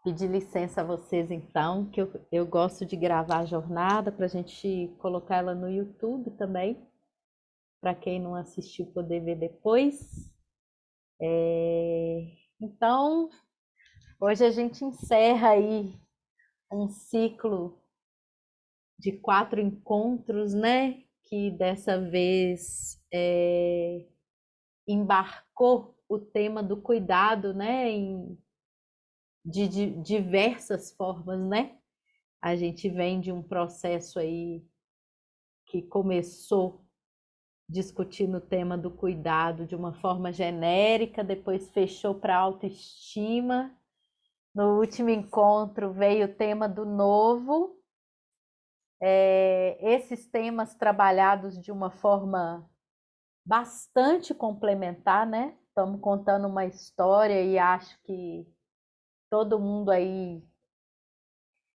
Pedir licença a vocês então, que eu gosto de gravar a jornada para a gente colocar ela no YouTube também, para quem não assistiu poder ver depois. Então, hoje a gente encerra aí um ciclo de 4 encontros, né? Que dessa vez embarcou o tema do cuidado, né? De diversas formas, né? A gente vem de um processo aí que começou discutindo o tema do cuidado de uma forma genérica, depois fechou para autoestima. No último encontro veio o tema do novo. Esses temas trabalhados de uma forma bastante complementar, né? Estamos contando uma história e acho que todo mundo aí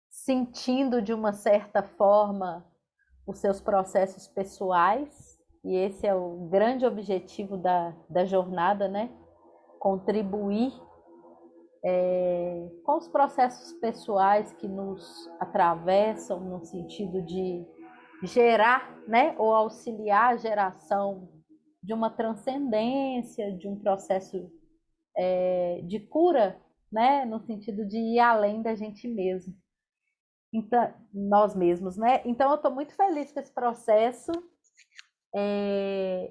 sentindo de uma certa forma os seus processos pessoais, e esse é o grande objetivo da jornada, né? Contribuir com os processos pessoais que nos atravessam no sentido de gerar, né? Ou auxiliar a geração de uma transcendência, de um processo de cura, né? No sentido de ir além da gente mesmo. Então, nós mesmos, né? Então, eu estou muito feliz com esse processo.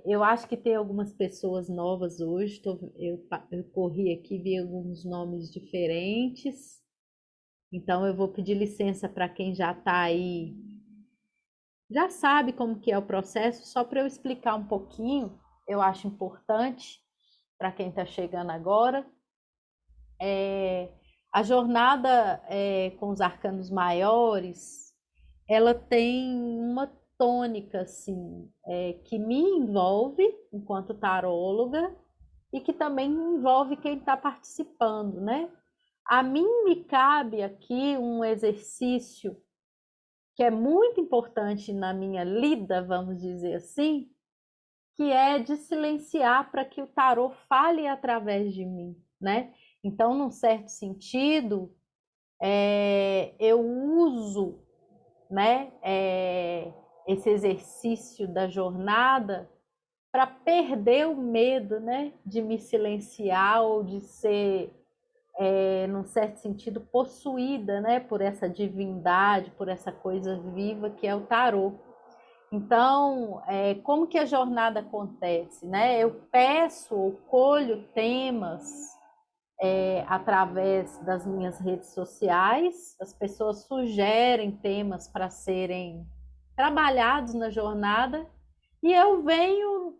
Eu acho que tem algumas pessoas novas hoje. Eu corri aqui, vi alguns nomes diferentes. Então, eu vou pedir licença para quem já está aí, já sabe como que é o processo, só para eu explicar um pouquinho, eu acho importante para quem está chegando agora. A jornada com os arcanos maiores, ela tem uma tônica assim, que me envolve enquanto taróloga e que também envolve quem está participando, né? A mim me cabe aqui um exercício que é muito importante na minha lida, vamos dizer assim, que é de silenciar para que o tarô fale através de mim, né? Então, num certo sentido, eu uso, né, esse exercício da jornada para perder o medo, né, de me silenciar ou de ser, num certo sentido, possuída, né, por essa divindade, por essa coisa viva que é o tarô. Então, como que a jornada acontece, né? Eu peço ou colho temas através das minhas redes sociais, as pessoas sugerem temas para serem trabalhados na jornada e eu venho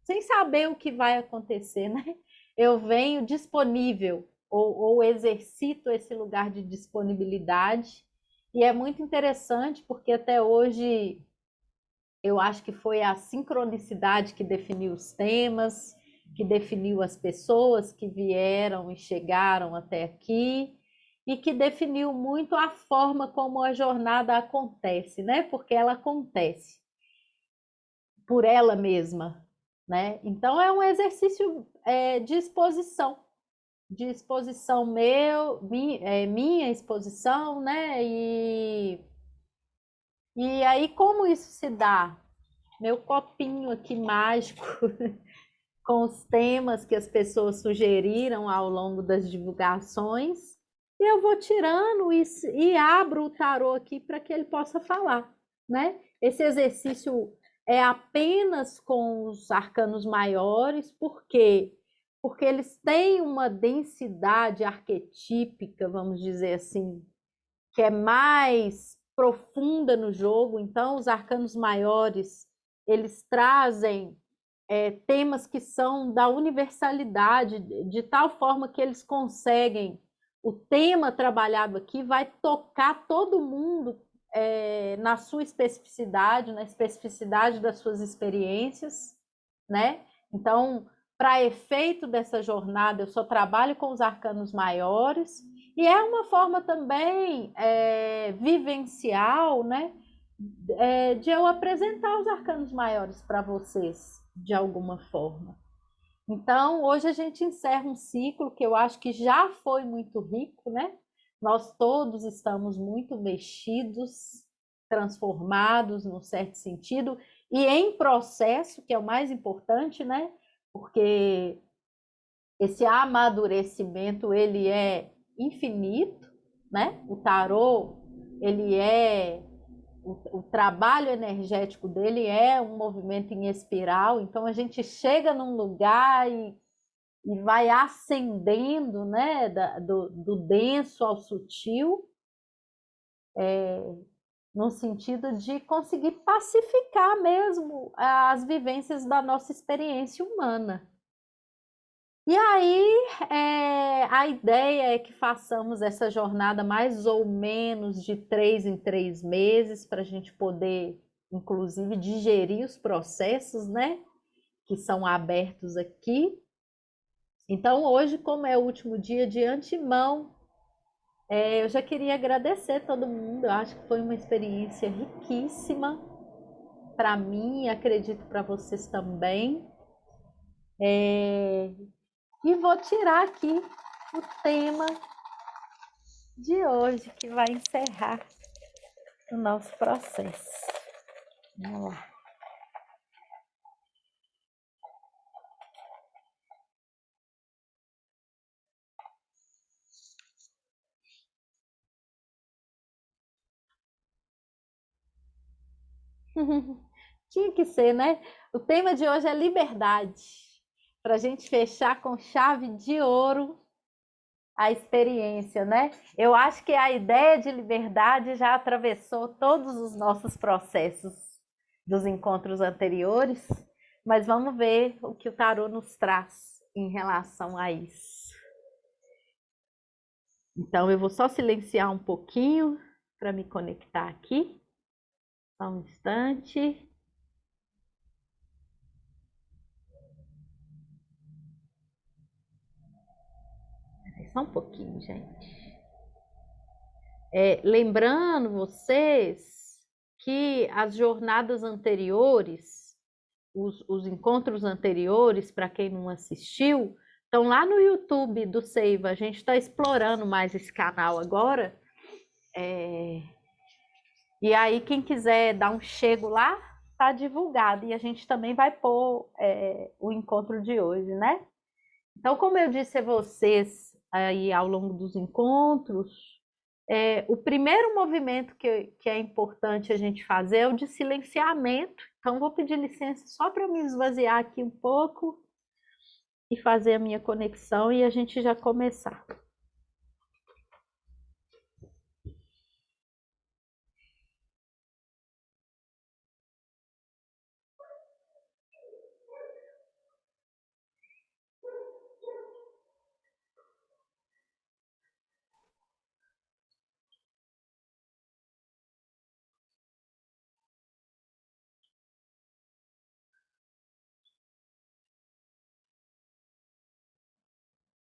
sem saber o que vai acontecer, né? Eu venho disponível ou exercito esse lugar de disponibilidade e é muito interessante porque até hoje eu acho que foi a sincronicidade que definiu os temas, que definiu as pessoas que vieram e chegaram até aqui, e que definiu muito a forma como a jornada acontece, né? Porque ela acontece por ela mesma, né? Então é um exercício de exposição minha exposição, né? E aí como isso se dá? Meu copinho aqui mágico com os temas que as pessoas sugeriram ao longo das divulgações. E eu vou tirando e abro o tarô aqui para que ele possa falar, né? Esse exercício é apenas com os arcanos maiores, por quê? Porque eles têm uma densidade arquetípica, vamos dizer assim, que é mais profunda no jogo. Então, os arcanos maiores, eles trazem temas que são da universalidade, de tal forma que eles conseguem, o tema trabalhado aqui vai tocar todo mundo na sua especificidade, na especificidade das suas experiências, né? Então, para efeito dessa jornada, eu só trabalho com os arcanos maiores, e é uma forma também vivencial, né? De eu apresentar os arcanos maiores para vocês, de alguma forma. Então, hoje a gente encerra um ciclo que eu acho que já foi muito rico, né? nós todos estamos muito mexidos, transformados, num certo sentido, e em processo, que é o mais importante, né? Porque esse amadurecimento, ele é infinito, né? O tarô, ele é o trabalho energético dele é um movimento em espiral, então a gente chega num lugar e vai ascendendo, né, do denso ao sutil, no sentido de conseguir pacificar mesmo as vivências da nossa experiência humana. E aí, a ideia é que façamos essa jornada mais ou menos de 3 em 3 meses, para a gente poder, inclusive, digerir os processos, né, que são abertos aqui. Então, hoje, como é o último dia, de antemão, eu já queria agradecer todo mundo. Eu acho que foi uma experiência riquíssima para mim, acredito para vocês também. E vou tirar aqui o tema de hoje, que vai encerrar o nosso processo. Vamos lá. Tinha que ser, né? O tema de hoje é liberdade, para a gente fechar com chave de ouro a experiência, né? Eu acho que a ideia de liberdade já atravessou todos os nossos processos dos encontros anteriores, mas vamos ver o que o tarô nos traz em relação a isso. Então, eu vou só silenciar um pouquinho para me conectar aqui. Só um instante. Só um pouquinho, gente. Lembrando vocês que as jornadas anteriores, os encontros anteriores, para quem não assistiu, estão lá no YouTube do Seiva. A gente está explorando mais esse canal agora. E aí, quem quiser dar um chego lá, está divulgado. E a gente também vai pôr o encontro de hoje, né? Então, como eu disse a vocês aí ao longo dos encontros, o primeiro movimento que é importante a gente fazer é o de silenciamento. Então, vou pedir licença só para me esvaziar aqui um pouco e fazer a minha conexão e a gente já começar.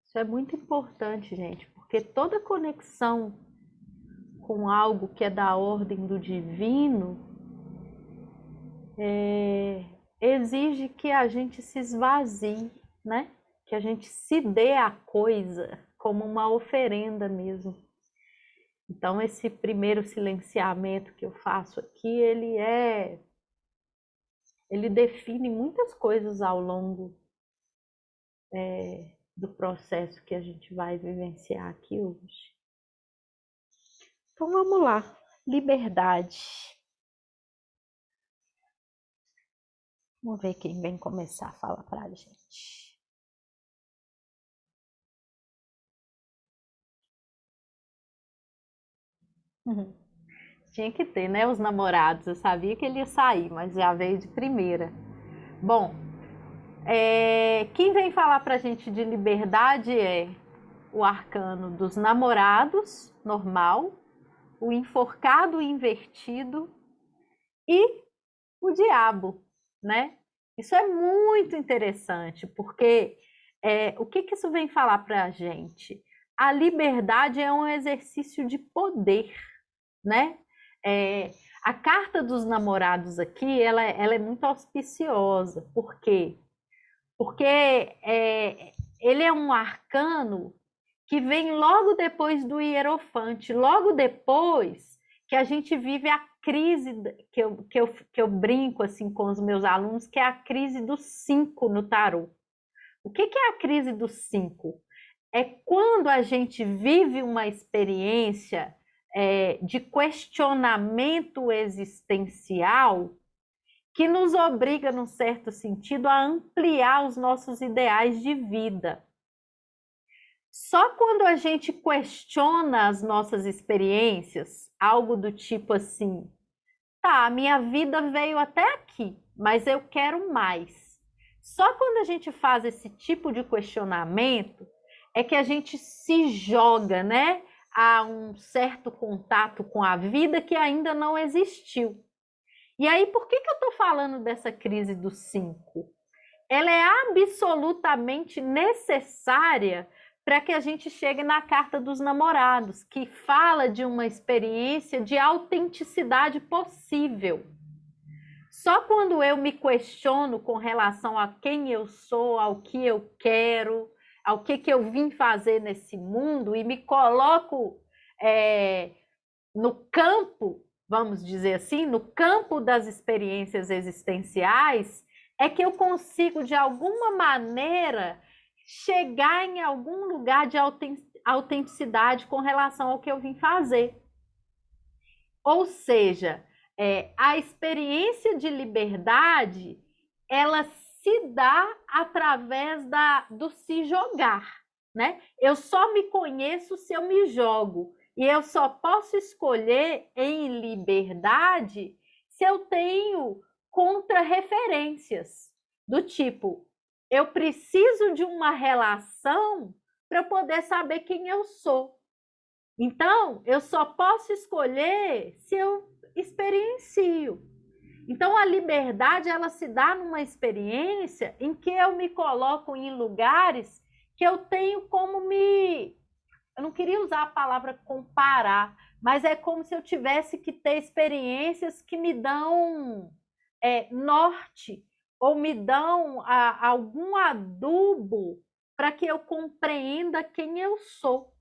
Isso é muito importante, gente, porque toda conexão com algo que é da ordem do divino exige que a gente se esvazie, né? Que a gente se dê a coisa como uma oferenda mesmo. Então, esse primeiro silenciamento que eu faço aqui, ele define muitas coisas ao longo do processo que a gente vai vivenciar aqui hoje. Então, vamos lá. Liberdade. Vamos ver quem vem começar a falar para a gente. Tinha que ter, né? Os namorados. Eu sabia que ele ia sair, mas já veio de primeira. Bom, quem vem falar para a gente de liberdade é o arcano dos namorados, normal, o enforcado invertido e o diabo, né? Isso é muito interessante, porque o que isso vem falar para a gente? A liberdade é um exercício de poder, né? A carta dos namorados aqui, ela é muito auspiciosa. Por quê? Porque ele é um arcano que vem logo depois do Hierofante, logo depois que a gente vive a crise que eu brinco assim com os meus alunos, que é a crise dos 5 no tarô. O que é a crise dos 5? É quando a gente vive uma experiência de questionamento existencial que nos obriga, num certo sentido, a ampliar os nossos ideais de vida. Só quando a gente questiona as nossas experiências, algo do tipo assim, tá, a minha vida veio até aqui, mas eu quero mais. Só quando a gente faz esse tipo de questionamento é que a gente se joga, né, a um certo contato com a vida que ainda não existiu. E aí, por que eu estou falando dessa crise dos 5? Ela é absolutamente necessária para que a gente chegue na Carta dos Namorados, que fala de uma experiência de autenticidade possível. Só quando eu me questiono com relação a quem eu sou, ao que eu quero, ao que eu vim fazer nesse mundo e me coloco no campo, vamos dizer assim, no campo das experiências existenciais, é que eu consigo, de alguma maneira, chegar em algum lugar de autenticidade com relação ao que eu vim fazer. Ou seja, a experiência de liberdade, ela se dá através do se jogar, né? Eu só me conheço se eu me jogo. E eu só posso escolher em liberdade se eu tenho contrarreferências, do tipo, eu preciso de uma relação para eu poder saber quem eu sou. Então, eu só posso escolher se eu experiencio. Então, a liberdade, ela se dá numa experiência em que eu me coloco em lugares que eu tenho como me... Eu não queria usar a palavra comparar, mas é como se eu tivesse que ter experiências que me dão norte ou me dão algum adubo para que eu compreenda quem eu sou.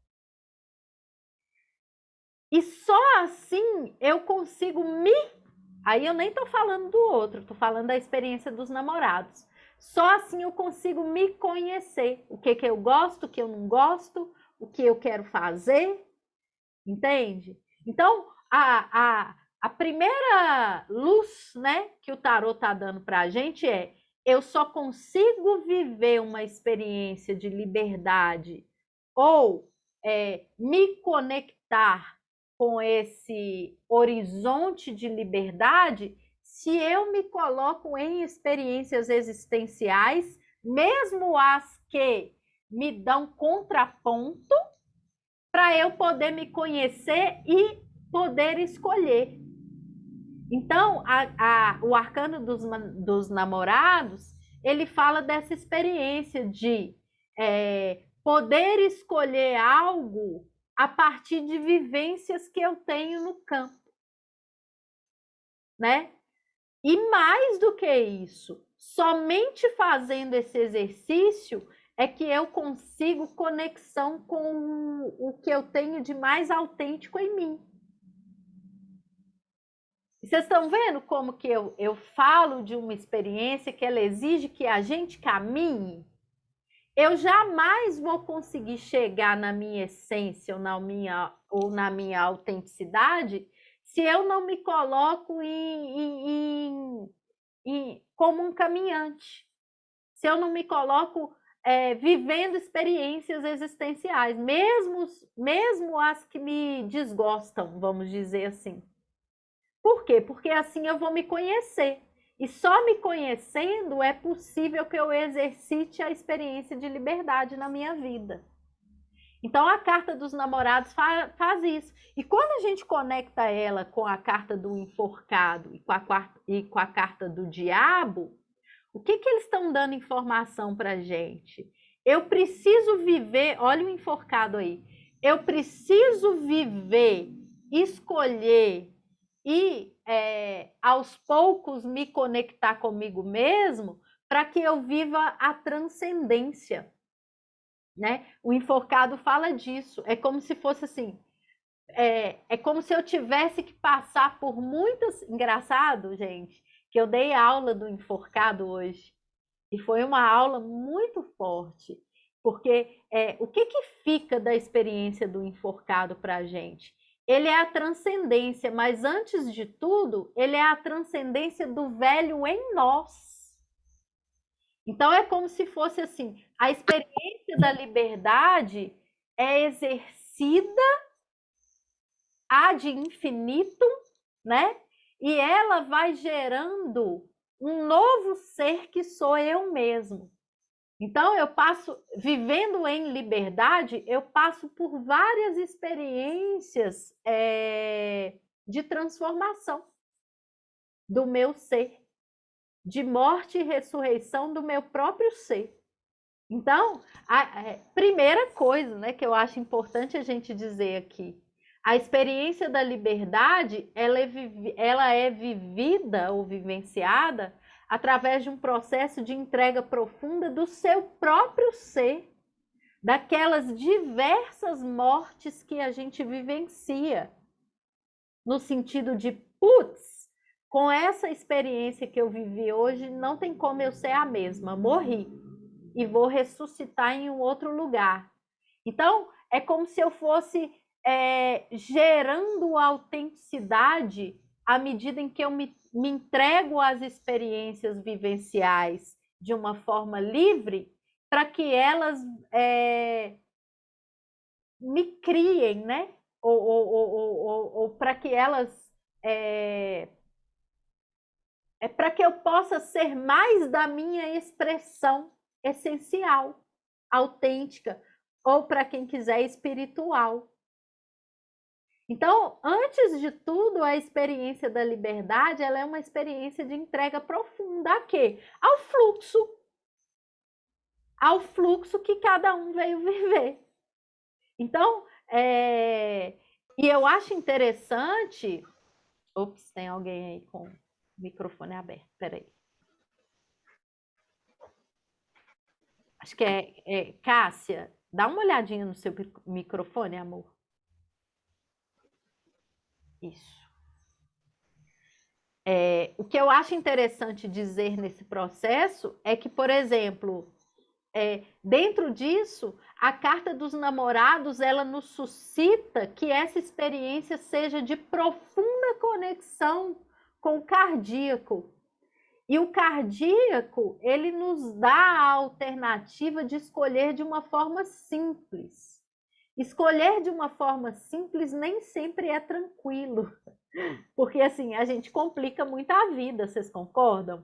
E só assim eu consigo me... Aí eu nem estou falando do outro, estou falando da experiência dos namorados. Só assim eu consigo me conhecer. O que eu gosto, o que eu não gosto, o que eu quero fazer, entende? Então, a primeira luz, né, que o tarô está dando para a gente é: eu só consigo viver uma experiência de liberdade ou me conectar com esse horizonte de liberdade se eu me coloco em experiências existenciais, mesmo as que me dão contraponto, para eu poder me conhecer e poder escolher. Então, o arcano dos namorados, ele fala dessa experiência de poder escolher algo a partir de vivências que eu tenho no campo, né? E mais do que isso, somente fazendo esse exercício é que eu consigo conexão com o que eu tenho de mais autêntico em mim. Vocês estão vendo como que eu falo de uma experiência que ela exige que a gente caminhe? Eu jamais vou conseguir chegar na minha essência ou na minha autenticidade se eu não me coloco como um caminhante, se eu não me coloco vivendo experiências existenciais, mesmo as que me desgostam, vamos dizer assim. Por quê? Porque assim eu vou me conhecer. E só me conhecendo é possível que eu exercite a experiência de liberdade na minha vida. Então a carta dos namorados faz isso. E quando a gente conecta ela com a carta do enforcado e com a carta do diabo, o que eles estão dando informação para a gente? Eu preciso viver, olha o enforcado aí, eu preciso viver, escolher e aos poucos me conectar comigo mesmo para que eu viva a transcendência. né? O enforcado fala disso. É como se fosse assim, é como se eu tivesse que passar por muitas. Engraçado, gente, que eu dei aula do enforcado hoje. E foi uma aula muito forte, porque o que, que fica da experiência do enforcado para a gente? Ele é a transcendência, mas antes de tudo, ele é a transcendência do velho em nós. Então é como se fosse assim, a experiência da liberdade é exercida ad infinitum, né? E ela vai gerando um novo ser que sou eu mesmo. Então, eu passo, vivendo em liberdade, eu passo por várias experiências de transformação do meu ser, de morte e ressurreição do meu próprio ser. Então, a primeira coisa, né, que eu acho importante a gente dizer aqui, a experiência da liberdade, ela é vivida ou vivenciada através de um processo de entrega profunda do seu próprio ser, daquelas diversas mortes que a gente vivencia, no sentido de, putz, com essa experiência que eu vivi hoje, não tem como eu ser a mesma, morri e vou ressuscitar em um outro lugar. Então, é como se eu fosse gerando autenticidade à medida em que eu me entrego às experiências vivenciais de uma forma livre, para que elas me criem, né? Ou para que elas. Para que eu possa ser mais da minha expressão essencial, autêntica, ou para quem quiser, espiritual. Então, antes de tudo, a experiência da liberdade, ela é uma experiência de entrega profunda a quê? Ao fluxo que cada um veio viver. Então, e eu acho interessante. Ops, tem alguém aí com o microfone aberto, peraí. Acho que Cássia, dá uma olhadinha no seu microfone, amor. Isso. O que eu acho interessante dizer nesse processo é que, por exemplo, dentro disso, a carta dos namorados, ela nos suscita que essa experiência seja de profunda conexão com o cardíaco. E o cardíaco, ele nos dá a alternativa de escolher de uma forma simples. Escolher de uma forma simples nem sempre é tranquilo, porque assim, a gente complica muito a vida, vocês concordam?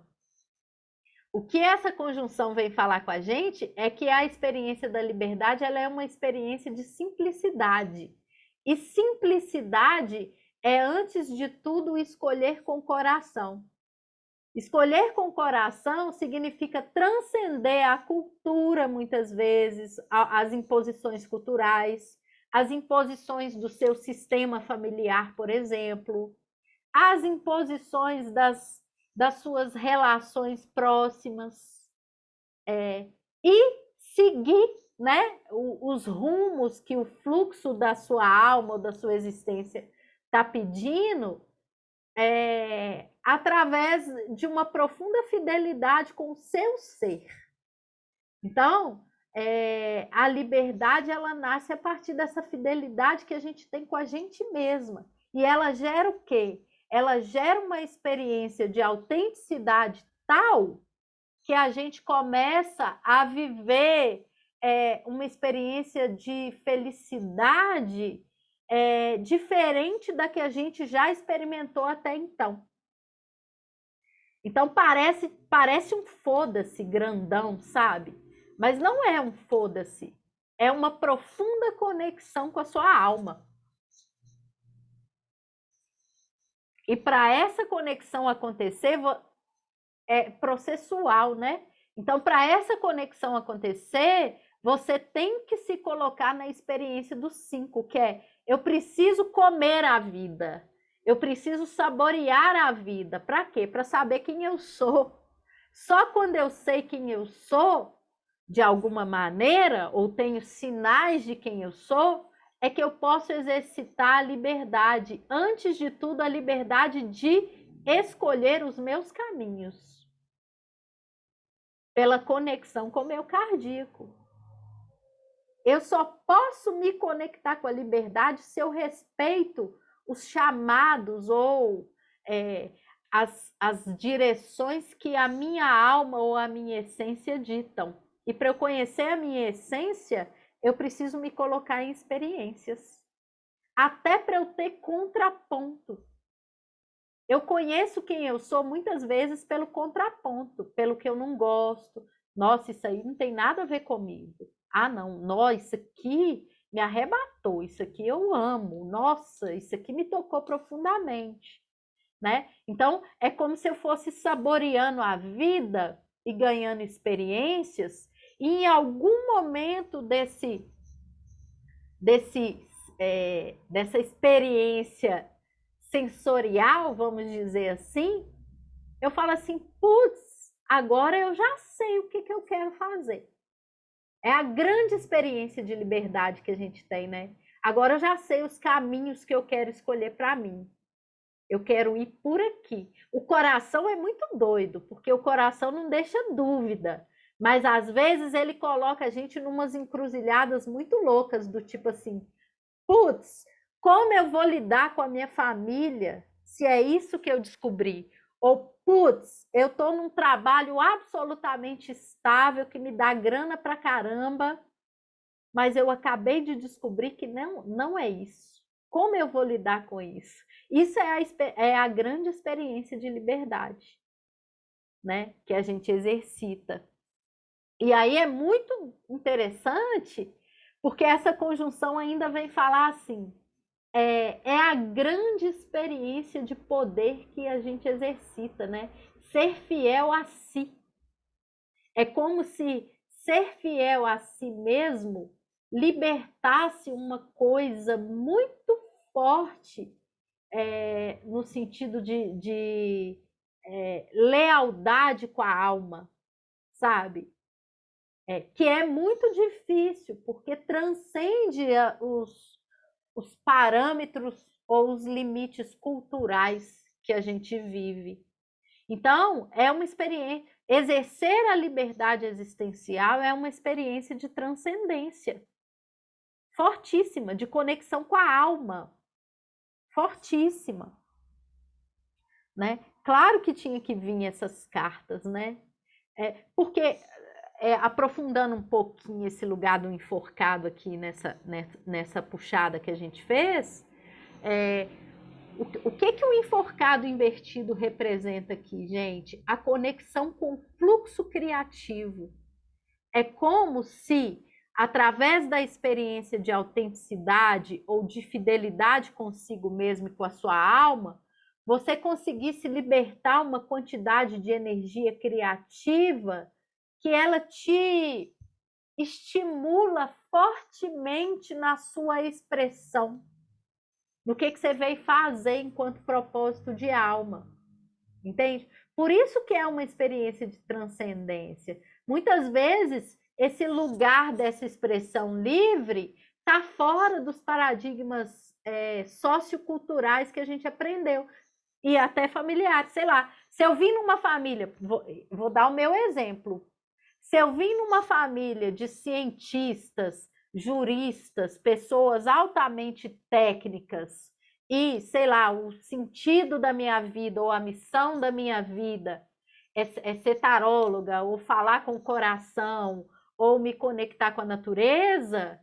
O que essa conjunção vem falar com a gente é que a experiência da liberdade, ela é uma experiência de simplicidade. E simplicidade é, antes de tudo, escolher com o coração. Escolher com o coração significa transcender a cultura, muitas vezes, as imposições culturais, as imposições do seu sistema familiar, por exemplo, as imposições das suas relações próximas, e seguir, né, os rumos que o fluxo da sua alma ou da sua existência está pedindo, através de uma profunda fidelidade com o seu ser. Então, a liberdade, ela nasce a partir dessa fidelidade que a gente tem com a gente mesma. E ela gera o quê? Ela gera uma experiência de autenticidade tal que a gente começa a viver uma experiência de felicidade diferente da que a gente já experimentou até então. Então parece um foda-se grandão, sabe? Mas não é um foda-se. É uma profunda conexão com a sua alma. E para essa conexão acontecer, é processual, né? Então, para essa conexão acontecer, você tem que se colocar na experiência dos 5, que é: eu preciso comer a vida, eu preciso saborear a vida. Para quê? Para saber quem eu sou. Só quando eu sei quem eu sou, de alguma maneira, ou tenho sinais de quem eu sou, é que eu posso exercitar a liberdade. Antes de tudo, a liberdade de escolher os meus caminhos, pela conexão com o meu cardíaco. Eu só posso me conectar com a liberdade se eu respeito os chamados ou as direções que a minha alma ou a minha essência ditam. E para eu conhecer a minha essência, eu preciso me colocar em experiências. Até para eu ter contraponto. Eu conheço quem eu sou muitas vezes pelo contraponto, pelo que eu não gosto. Nossa, isso aí não tem nada a ver comigo. Ah, não, nossa, isso aqui me arrebatou, isso aqui eu amo. Nossa, isso aqui me tocou profundamente, né? Então, é como se eu fosse saboreando a vida e ganhando experiências, e em algum momento dessa experiência sensorial, vamos dizer assim, eu falo assim, putz, agora eu já sei o que eu quero fazer. É a grande experiência de liberdade que a gente tem, né? Agora eu já sei os caminhos que eu quero escolher para mim. Eu quero ir por aqui. O coração é muito doido, porque o coração não deixa dúvida. Mas às vezes ele coloca a gente numas encruzilhadas muito loucas, do tipo assim, putz, como eu vou lidar com a minha família se é isso que eu descobri? Ou, putz, eu estou num trabalho absolutamente estável que me dá grana pra caramba, mas eu acabei de descobrir que não é isso. Como eu vou lidar com isso? Isso é a grande experiência de liberdade, né? Que a gente exercita. E aí é muito interessante, porque essa conjunção ainda vem falar assim, é a grande experiência de poder que a gente exercita, né? Ser fiel a si. É como se ser fiel a si mesmo libertasse uma coisa muito forte, no sentido de lealdade com a alma, sabe? Que é muito difícil, porque transcende os parâmetros ou os limites culturais que a gente vive. Então, é uma experiência. Exercer a liberdade existencial é uma experiência de transcendência fortíssima, de conexão com a alma, fortíssima, né? Claro que tinha que vir essas cartas, né? Porque aprofundando um pouquinho esse lugar do enforcado aqui nessa puxada que a gente fez, é, o que o enforcado invertido representa aqui, gente? A conexão com o fluxo criativo. É como se, através da experiência de autenticidade ou de fidelidade consigo mesmo e com a sua alma, você conseguisse libertar uma quantidade de energia criativa que ela te estimula fortemente na sua expressão, no que você veio fazer enquanto propósito de alma, entende? Por isso que é uma experiência de transcendência. Muitas vezes, esse lugar dessa expressão livre está fora dos paradigmas socioculturais que a gente aprendeu, e até familiares, sei lá. Se eu vim numa família, vou dar o meu exemplo, se eu vim numa família de cientistas, juristas, pessoas altamente técnicas, e, sei lá, o sentido da minha vida ou a missão da minha vida é ser taróloga, ou falar com o coração, ou me conectar com a natureza,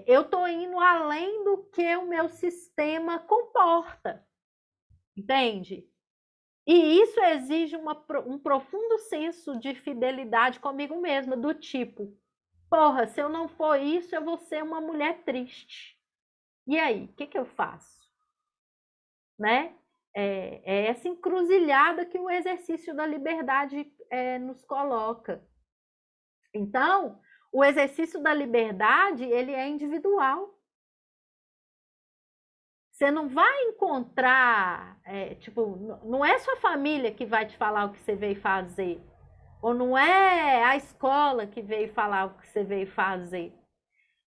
eu estou indo além do que o meu sistema comporta, entende? E isso exige um profundo senso de fidelidade comigo mesma, do tipo, porra, se eu não for isso, eu vou ser uma mulher triste. E aí, o que eu faço? Né? É essa encruzilhada que o exercício da liberdade nos coloca. Então, o exercício da liberdade, ele é individual. Você não vai encontrar, tipo, não é sua família que vai te falar o que você veio fazer. Ou não é a escola que veio falar o que você veio fazer.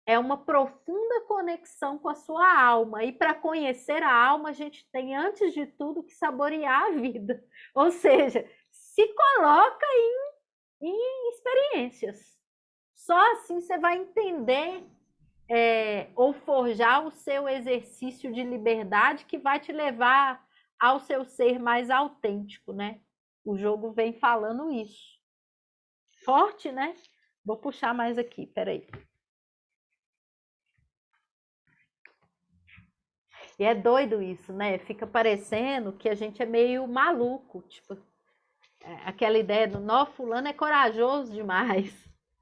É uma profunda conexão com a sua alma. E para conhecer a alma, a gente tem, antes de tudo, que saborear a vida. Ou seja, se coloca em experiências. Só assim você vai entender ou forjar o seu exercício de liberdade que vai te levar ao seu ser mais autêntico, né? O jogo vem falando isso. Forte, né? Vou puxar mais aqui, peraí. E é doido isso, né? Fica parecendo que a gente é meio maluco, tipo, aquela ideia do nó, fulano é corajoso demais,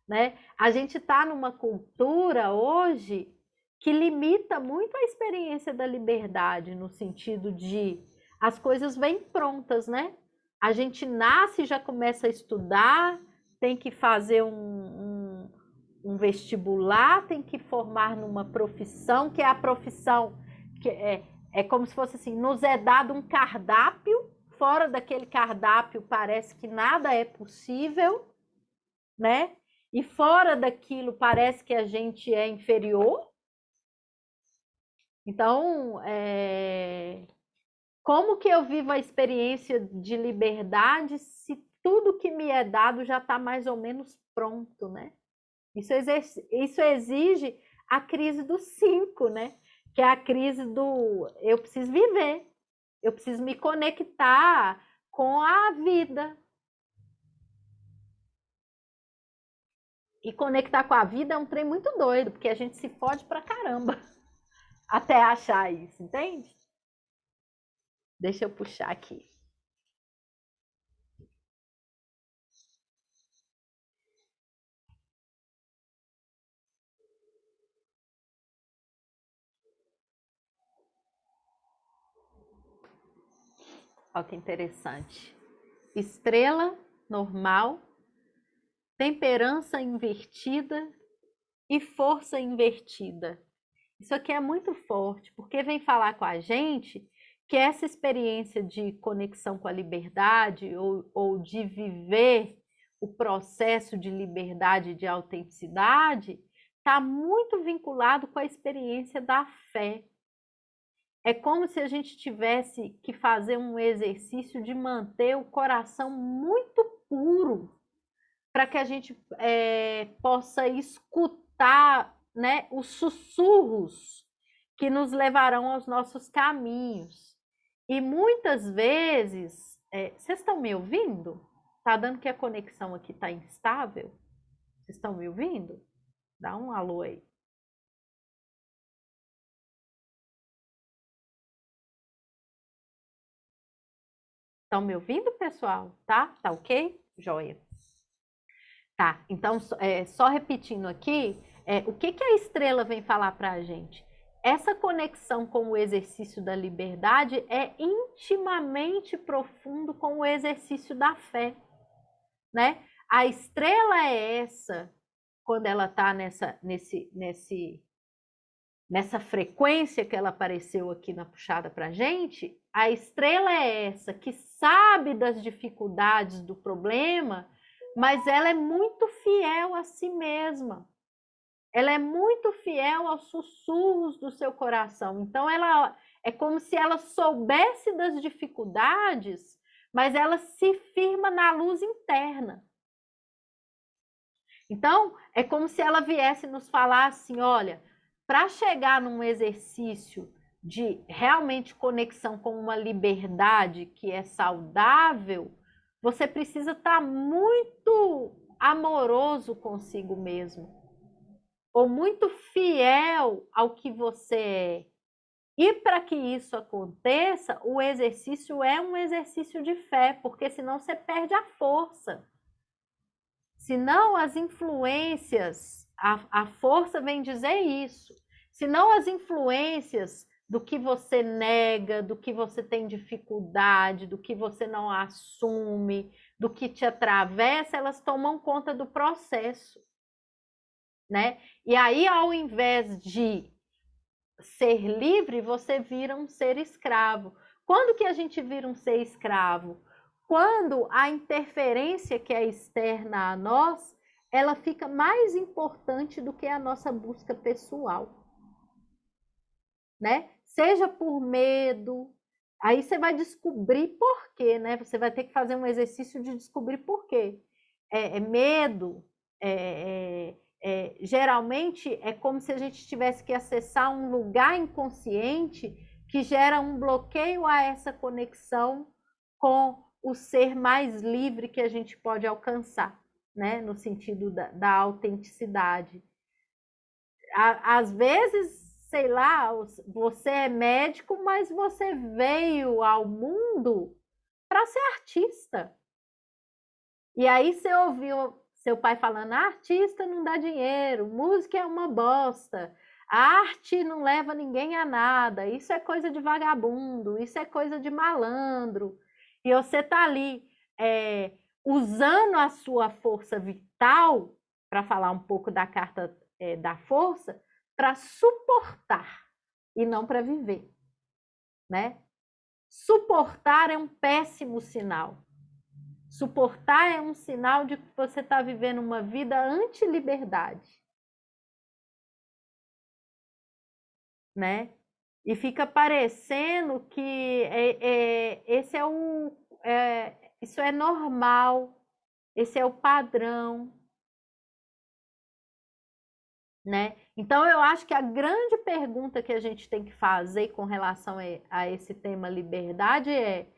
né? A gente está numa cultura hoje que limita muito a experiência da liberdade, no sentido de as coisas vêm prontas, né? A gente nasce e já começa a estudar, tem que fazer um vestibular, tem que formar numa profissão, que é a profissão que é como se fosse assim, nos é dado um cardápio, fora daquele cardápio parece que nada é possível, né? E fora daquilo parece que a gente é inferior. Então, como que eu vivo a experiência de liberdade se tudo que me é dado já está mais ou menos pronto, né? Isso exige a crise dos 5, né? Que é a crise do eu preciso viver, eu preciso me conectar com a vida. E conectar com a vida é um trem muito doido, porque a gente se fode pra caramba até achar isso, entende? Deixa eu puxar aqui. Olha que interessante. Estrela normal, temperança invertida e força invertida. Isso aqui é muito forte, porque vem falar com a gente que essa experiência de conexão com a liberdade ou de viver o processo de liberdade e de autenticidade está muito vinculado com a experiência da fé. É como se a gente tivesse que fazer um exercício de manter o coração muito puro para que a gente possa escutar, né, os sussurros que nos levarão aos nossos caminhos. E muitas vezes, vocês estão me ouvindo? Tá dando que a conexão aqui está instável? Vocês estão me ouvindo? Dá um alô aí. Estão me ouvindo, pessoal? Tá? Tá ok? Joia. Tá, então, só repetindo aqui, o que, que a estrela vem falar para a gente? Essa conexão com o exercício da liberdade é intimamente profundo com o exercício da fé, né? A estrela é essa, quando ela está nessa frequência que ela apareceu aqui na puxada para a gente, a estrela é essa que sabe das dificuldades do problema, mas ela é muito fiel a si mesma. Ela é muito fiel aos sussurros do seu coração. Então, ela é como se ela soubesse das dificuldades, mas ela se firma na luz interna. Então, é como se ela viesse nos falar assim: olha, para chegar num exercício de realmente conexão com uma liberdade que é saudável, você precisa estar muito amoroso consigo mesmo, ou muito fiel ao que você é. E para que isso aconteça, o exercício é um exercício de fé, porque senão você perde a força. Senão as influências, a força vem dizer isso. Senão as influências do que você nega, do que você tem dificuldade, do que você não assume, do que te atravessa, elas tomam conta do processo, né? E aí, ao invés de ser livre, você vira um ser escravo. Quando que a gente vira um ser escravo? quando a interferência que é externa a nós, ela fica mais importante do que a nossa busca pessoal, né? Seja por medo, aí você vai descobrir por quê, né? Você vai ter que fazer um exercício de descobrir por quê. Medo, geralmente é como se a gente tivesse que acessar um lugar inconsciente que gera um bloqueio a essa conexão com o ser mais livre que a gente pode alcançar, né? No sentido da autenticidade. Às vezes, sei lá, você é médico, mas você veio ao mundo para ser artista. E aí você ouviu seu pai falando: artista não dá dinheiro, música é uma bosta, a arte não leva ninguém a nada, isso é coisa de vagabundo, isso é coisa de malandro. E você está ali usando a sua força vital, para falar um pouco da carta da força, para suportar e não para viver, né? Suportar é um péssimo sinal. Suportar é um sinal de que você está vivendo uma vida anti-liberdade, né? E fica parecendo que isso é normal, esse é o padrão, né? Então, eu acho que a grande pergunta que a gente tem que fazer com relação a esse tema liberdade é: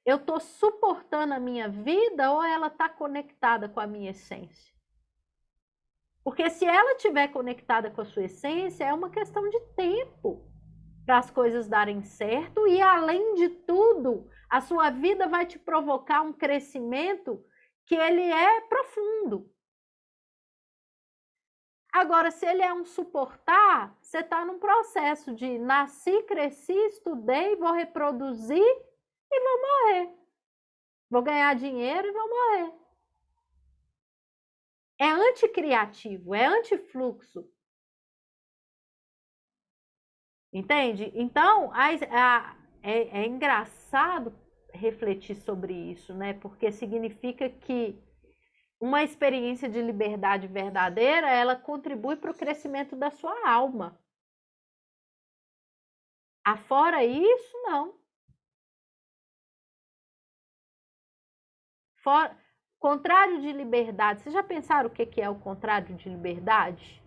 eu estou suportando a minha vida ou ela está conectada com a minha essência? Porque se ela estiver conectada com a sua essência, é uma questão de tempo para as coisas darem certo e, além de tudo, a sua vida vai te provocar um crescimento que ele é profundo. Agora, se ele é um suportar, você está num processo de nasci, cresci, estudei, vou reproduzir e vou morrer. Vou ganhar dinheiro e vou morrer. É anticriativo, é antifluxo. Entende? Então, é engraçado refletir sobre isso, né? Porque significa que uma experiência de liberdade verdadeira, ela contribui para o crescimento da sua alma. Afora isso, não. Contrário de liberdade. Vocês já pensaram o que é o contrário de liberdade?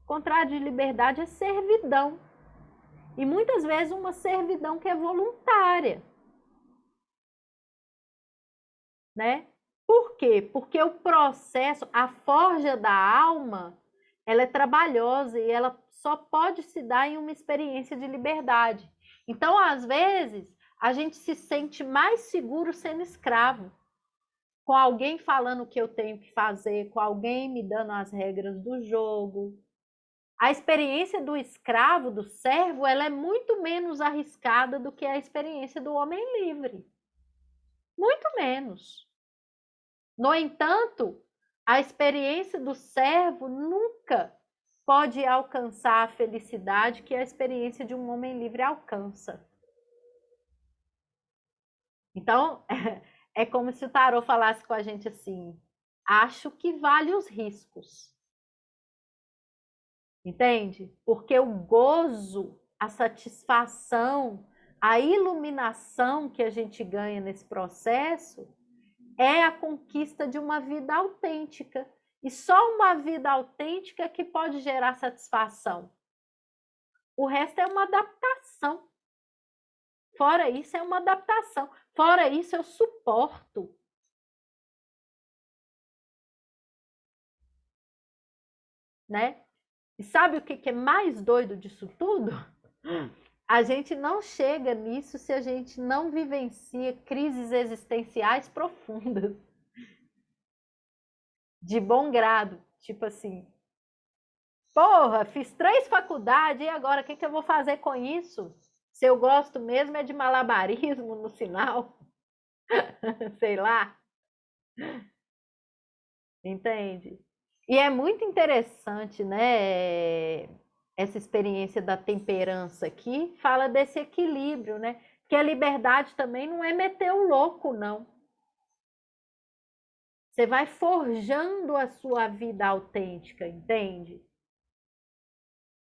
O contrário de liberdade é servidão. E muitas vezes uma servidão que é voluntária, né? Por quê? Porque o processo, a forja da alma, ela é trabalhosa e ela só pode se dar em uma experiência de liberdade. Então, às vezes, a gente se sente mais seguro sendo escravo, com alguém falando o que eu tenho que fazer, com alguém me dando as regras do jogo. A experiência do escravo, do servo, ela é muito menos arriscada do que a experiência do homem livre. Muito menos. No entanto, a experiência do servo nunca pode alcançar a felicidade que a experiência de um homem livre alcança. Então, é como se o tarô falasse com a gente assim: acho que vale os riscos. Entende? Porque o gozo, a satisfação, a iluminação que a gente ganha nesse processo é a conquista de uma vida autêntica. E só uma vida autêntica que pode gerar satisfação. O resto é uma adaptação. Fora isso, é uma adaptação. Fora isso, eu suporto. Né? E sabe o que é mais doido disso tudo? A gente não chega nisso se a gente não vivencia crises existenciais profundas. De bom grado. Tipo assim, porra, fiz 3 faculdades e agora o que eu vou fazer com isso? Se eu gosto mesmo é de malabarismo no final. Sei lá. Entende? E é muito interessante, né? Essa experiência da temperança aqui fala desse equilíbrio, né? Que a liberdade também não é meter o louco, não. Você vai forjando a sua vida autêntica, entende?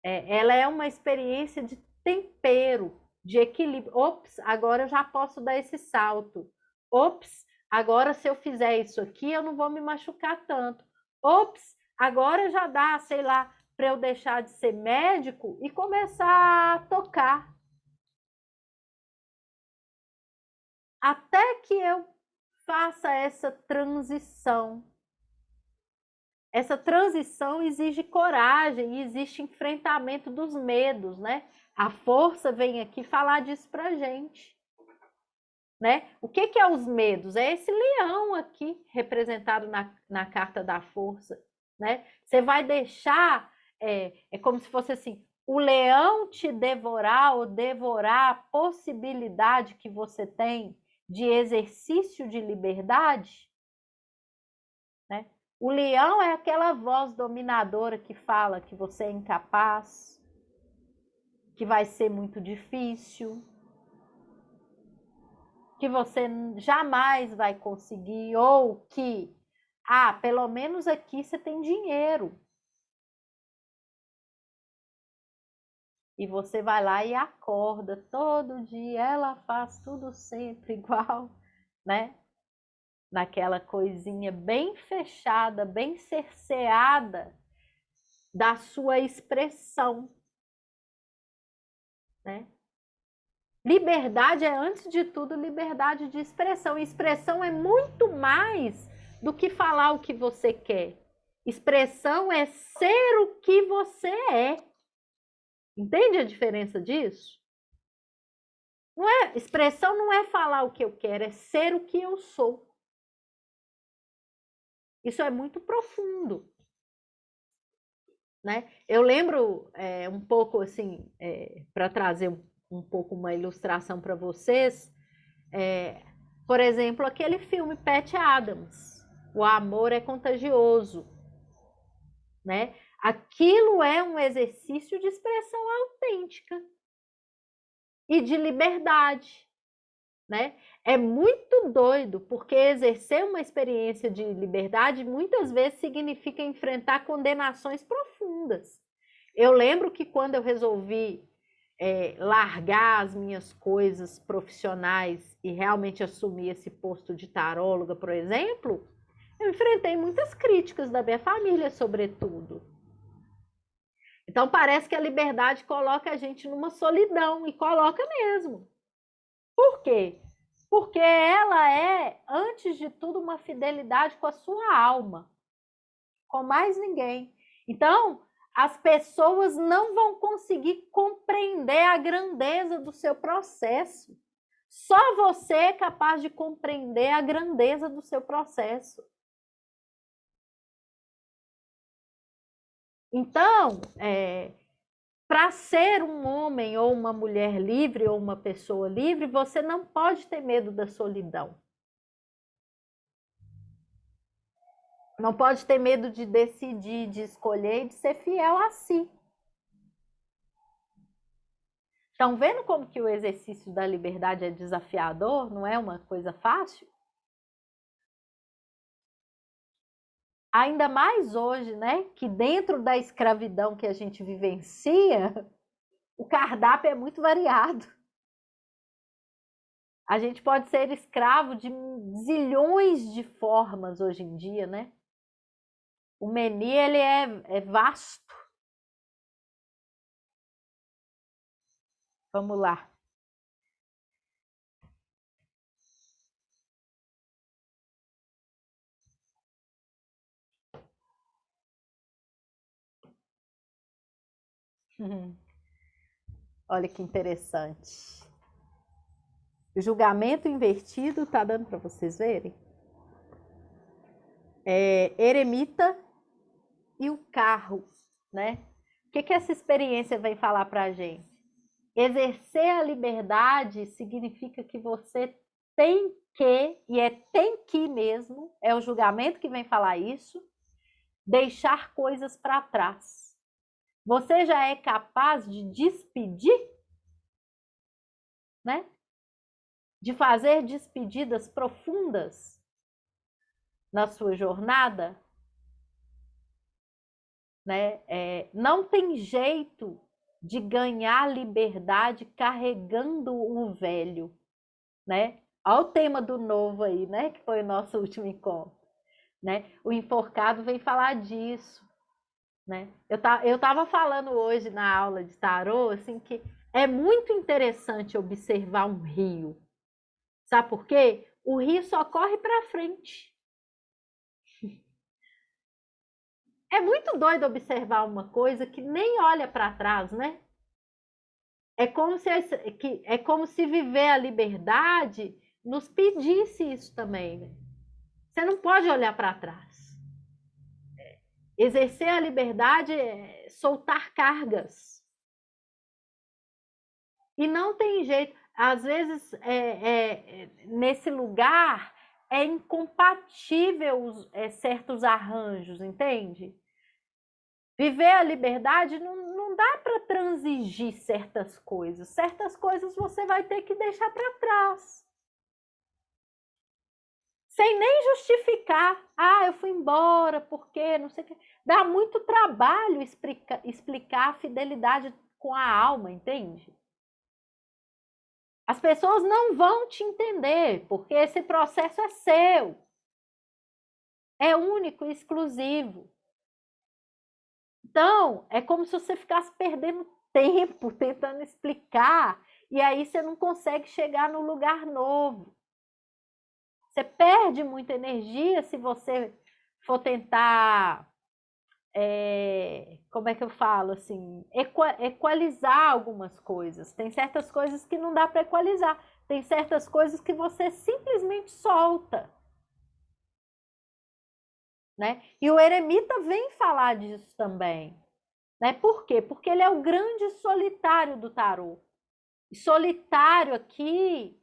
Ela é uma experiência de tempero, de equilíbrio. Ops, agora eu já posso dar esse salto. Ops, agora se eu fizer isso aqui, eu não vou me machucar tanto. Ops, agora já dá, sei lá, para eu deixar de ser médico e começar a tocar. Até que eu faça essa transição. Essa transição exige coragem, existe enfrentamento dos medos, né? A força vem aqui falar disso pra gente, né? O que que é os medos? É esse leão aqui, representado na carta da força, né? Você vai deixar, é como se fosse assim, o leão te devorar ou devorar a possibilidade que você tem de exercício de liberdade, né? O leão é aquela voz dominadora que fala que você é incapaz, que vai ser muito difícil, que você jamais vai conseguir, ou que, pelo menos aqui você tem dinheiro. E você vai lá e acorda todo dia, ela faz tudo sempre igual, né? Naquela coisinha bem fechada, bem cerceada da sua expressão, né? Liberdade é, antes de tudo, liberdade de expressão. E expressão é muito mais do que falar o que você quer. Expressão é ser o que você é. Entende a diferença disso? Não é, expressão não é falar o que eu quero, é ser o que eu sou. Isso é muito profundo, né? Eu lembro um pouco assim, para trazer um pouco uma ilustração para vocês, por exemplo, aquele filme Patch Adams, O Amor é Contagioso, né? Aquilo é um exercício de expressão autêntica e de liberdade, né? É muito doido, porque exercer uma experiência de liberdade muitas vezes significa enfrentar condenações profundas. Eu lembro que quando eu resolvi largar as minhas coisas profissionais e realmente assumir esse posto de taróloga, por exemplo, eu enfrentei muitas críticas da minha família, sobretudo. Então parece que a liberdade coloca a gente numa solidão, e coloca mesmo. Por quê? Porque ela é, antes de tudo, uma fidelidade com a sua alma, com mais ninguém. Então, as pessoas não vão conseguir compreender a grandeza do seu processo. Só você é capaz de compreender a grandeza do seu processo. Então, para ser um homem ou uma mulher livre ou uma pessoa livre, você não pode ter medo da solidão. Não pode ter medo de decidir, de escolher e de ser fiel a si. Estão vendo como que o exercício da liberdade é desafiador? Não é uma coisa fácil? Ainda mais hoje, né? Que dentro da escravidão que a gente vivencia, o cardápio é muito variado. A gente pode ser escravo de zilhões de formas hoje em dia, né? O menu, ele é vasto. Vamos lá. Olha que interessante. O julgamento invertido, tá dando para vocês verem? Eremita e o carro, né? O que que essa experiência vem falar para a gente? Exercer a liberdade significa que você tem que, e tem que mesmo, é o julgamento que vem falar isso, deixar coisas para trás. Você já é capaz de despedir, né? de fazer despedidas profundas na sua jornada, né? Não tem jeito de ganhar liberdade carregando o velho, né? Olha o tema do novo aí, né? Que foi o nosso último encontro, né? O enforcado vem falar disso, né? Eu tava falando hoje na aula de tarô, assim, que é muito interessante observar um rio. Sabe por quê? O rio só corre para frente. É muito doido observar uma coisa que nem olha para trás, né? É como se viver a liberdade nos pedisse isso também, né? Você não pode olhar para trás. Exercer a liberdade é soltar cargas. E não tem jeito. Às vezes, nesse lugar, é incompatível certos arranjos, entende? Viver a liberdade não dá para transigir certas coisas. Certas coisas você vai ter que deixar para trás. Sem nem justificar. Ah, eu fui embora, por quê? Não sei o quê. Dá muito trabalho explicar a fidelidade com a alma, entende? As pessoas não vão te entender, porque esse processo é seu. É único e exclusivo. Então, é como se você ficasse perdendo tempo tentando explicar, e aí você não consegue chegar no lugar novo. Você perde muita energia se você for tentar, como é que eu falo assim, equalizar algumas coisas. Tem certas coisas que não dá para equalizar. Tem certas coisas que você simplesmente solta, né? E o eremita vem falar disso também, né? Por quê? Porque ele é o grande solitário do tarô. E solitário aqui,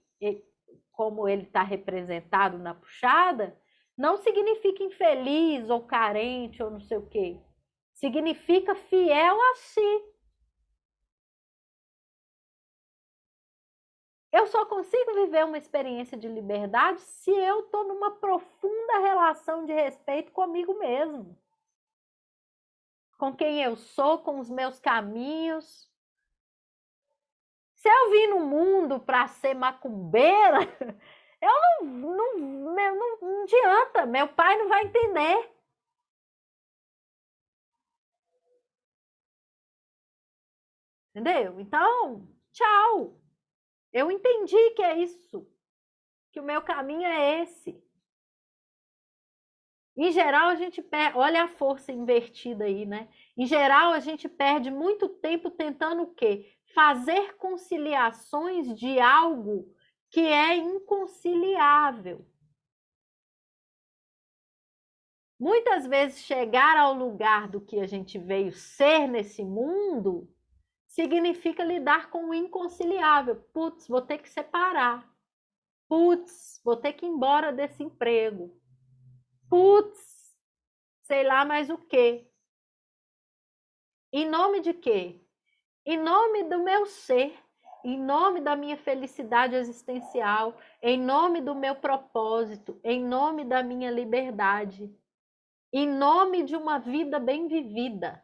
como ele está representado na puxada, não significa infeliz ou carente ou não sei o quê. Significa fiel a si. Eu só consigo viver uma experiência de liberdade se eu estou numa profunda relação de respeito comigo mesmo, com quem eu sou, com os meus caminhos. Se eu vim no mundo para ser macumbeira, eu não adianta, meu pai não vai entender. Entendeu? Então, tchau. Eu entendi que é isso, que o meu caminho é esse. Em geral, a gente perde, olha a força invertida aí, né? Em geral, a gente perde muito tempo tentando o quê? Fazer conciliações de algo que é inconciliável. Muitas vezes, chegar ao lugar do que a gente veio ser nesse mundo significa lidar com o inconciliável. Putz, vou ter que separar. Putz, vou ter que ir embora desse emprego. Putz, sei lá mais o quê. Em nome de quê? Em nome do meu ser, em nome da minha felicidade existencial, em nome do meu propósito, em nome da minha liberdade, em nome de uma vida bem vivida.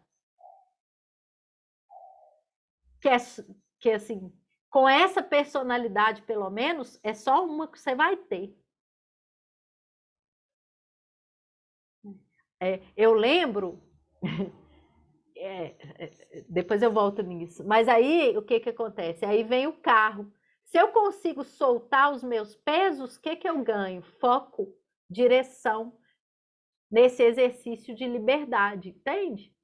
Que é que assim, com essa personalidade, pelo menos, é só uma que você vai ter. Eu lembro, depois eu volto nisso, mas aí o que que acontece? Aí vem o carro. Se eu consigo soltar os meus pesos, o que que eu ganho? Foco, direção nesse exercício de liberdade, entende?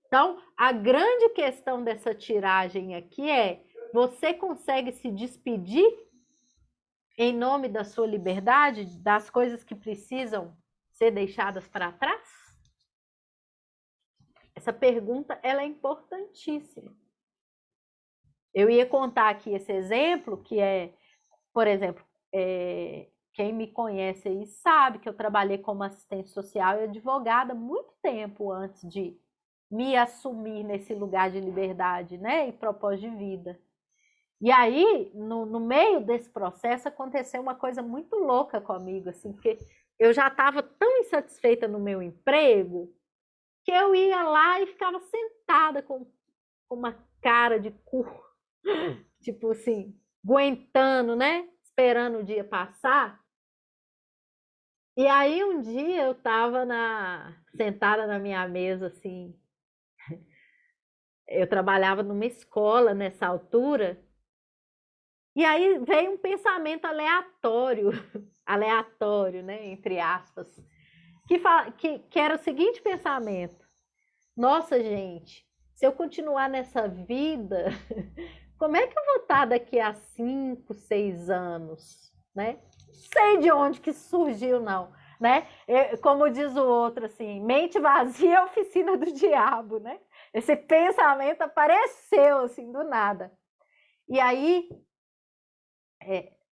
Então, a grande questão dessa tiragem aqui é: você consegue se despedir em nome da sua liberdade, das coisas que precisam ser deixadas para trás? Essa pergunta ela é importantíssima. Eu ia contar aqui esse exemplo, que é, por exemplo, quem me conhece aí sabe que eu trabalhei como assistente social e advogada muito tempo antes de me assumir nesse lugar de liberdade, né, e propósito de vida. E aí, no meio desse processo, aconteceu uma coisa muito louca comigo, assim, porque eu já estava tão insatisfeita no meu emprego que eu ia lá e ficava sentada com uma cara de cu, tipo assim, aguentando, né? Esperando o dia passar. E aí um dia eu estava sentada na minha mesa, assim, eu trabalhava numa escola nessa altura, e aí veio um pensamento aleatório, aleatório, né, entre aspas, que era o seguinte pensamento: nossa, gente, se eu continuar nessa vida, como é que eu vou estar daqui a 5, 6 anos, né? Sei de onde que surgiu, não, né? Como diz o outro, assim, mente vazia é a oficina do diabo, né? Esse pensamento apareceu, assim, do nada. E aí,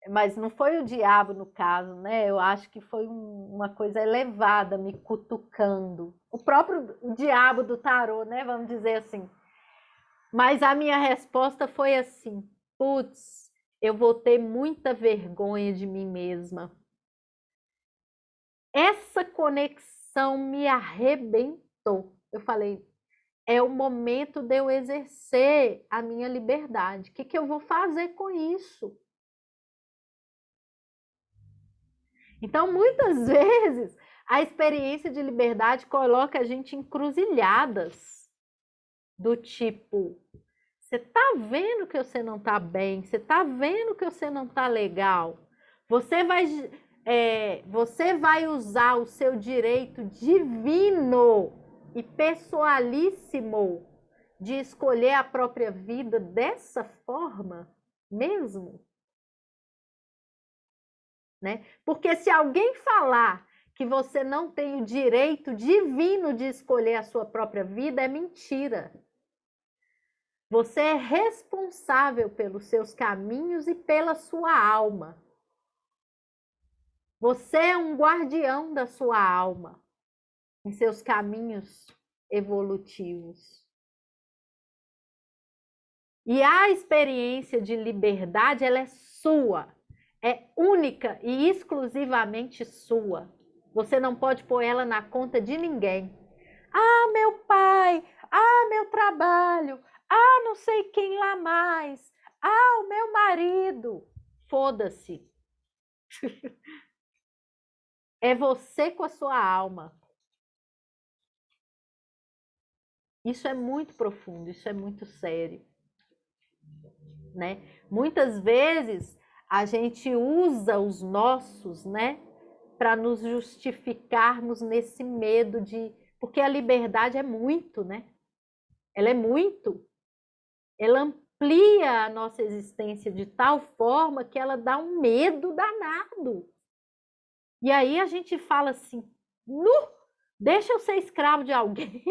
mas não foi o diabo no caso, né? Eu acho que foi uma coisa elevada me cutucando. O próprio diabo do tarô, né? Vamos dizer assim. Mas a minha resposta foi assim: putz, eu vou ter muita vergonha de mim mesma. Essa conexão me arrebentou. Eu falei: é o momento de eu exercer a minha liberdade. O que, que eu vou fazer com isso? Então, muitas vezes, a experiência de liberdade coloca a gente em cruzilhadas do tipo: você tá vendo que você não tá bem, você tá vendo que você não tá legal, você vai, você vai usar o seu direito divino e pessoalíssimo de escolher a própria vida dessa forma mesmo? Né? Porque se alguém falar que você não tem o direito divino de escolher a sua própria vida, é mentira. Você é responsável pelos seus caminhos e pela sua alma. Você é um guardião da sua alma em seus caminhos evolutivos. E a experiência de liberdade, ela é sua, é única e exclusivamente sua. Você não pode pôr ela na conta de ninguém. Ah, meu pai, ah, meu trabalho, ah, não sei quem lá mais, ah, o meu marido. Foda-se. É você com a sua alma. Isso é muito profundo, isso é muito sério, né? Muitas vezes a gente usa os nossos, né, para nos justificarmos nesse medo de, porque a liberdade é muito, né? Ela é muito. Ela amplia a nossa existência de tal forma que ela dá um medo danado. E aí a gente fala assim: nu, deixa eu ser escravo de alguém,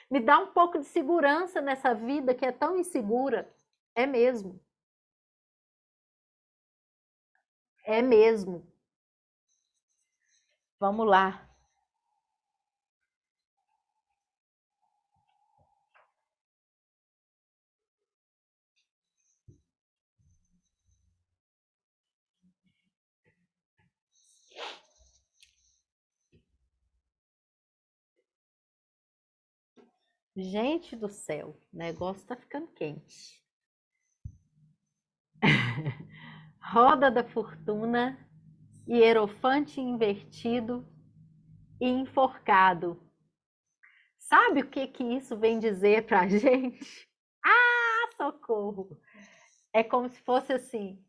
me dá um pouco de segurança nessa vida que é tão insegura. É mesmo, é mesmo. Vamos lá. Gente do céu, o negócio tá ficando quente. Roda da fortuna, hierofante invertido e enforcado. Sabe o que que isso vem dizer pra gente? Ah, socorro! É como se fosse assim: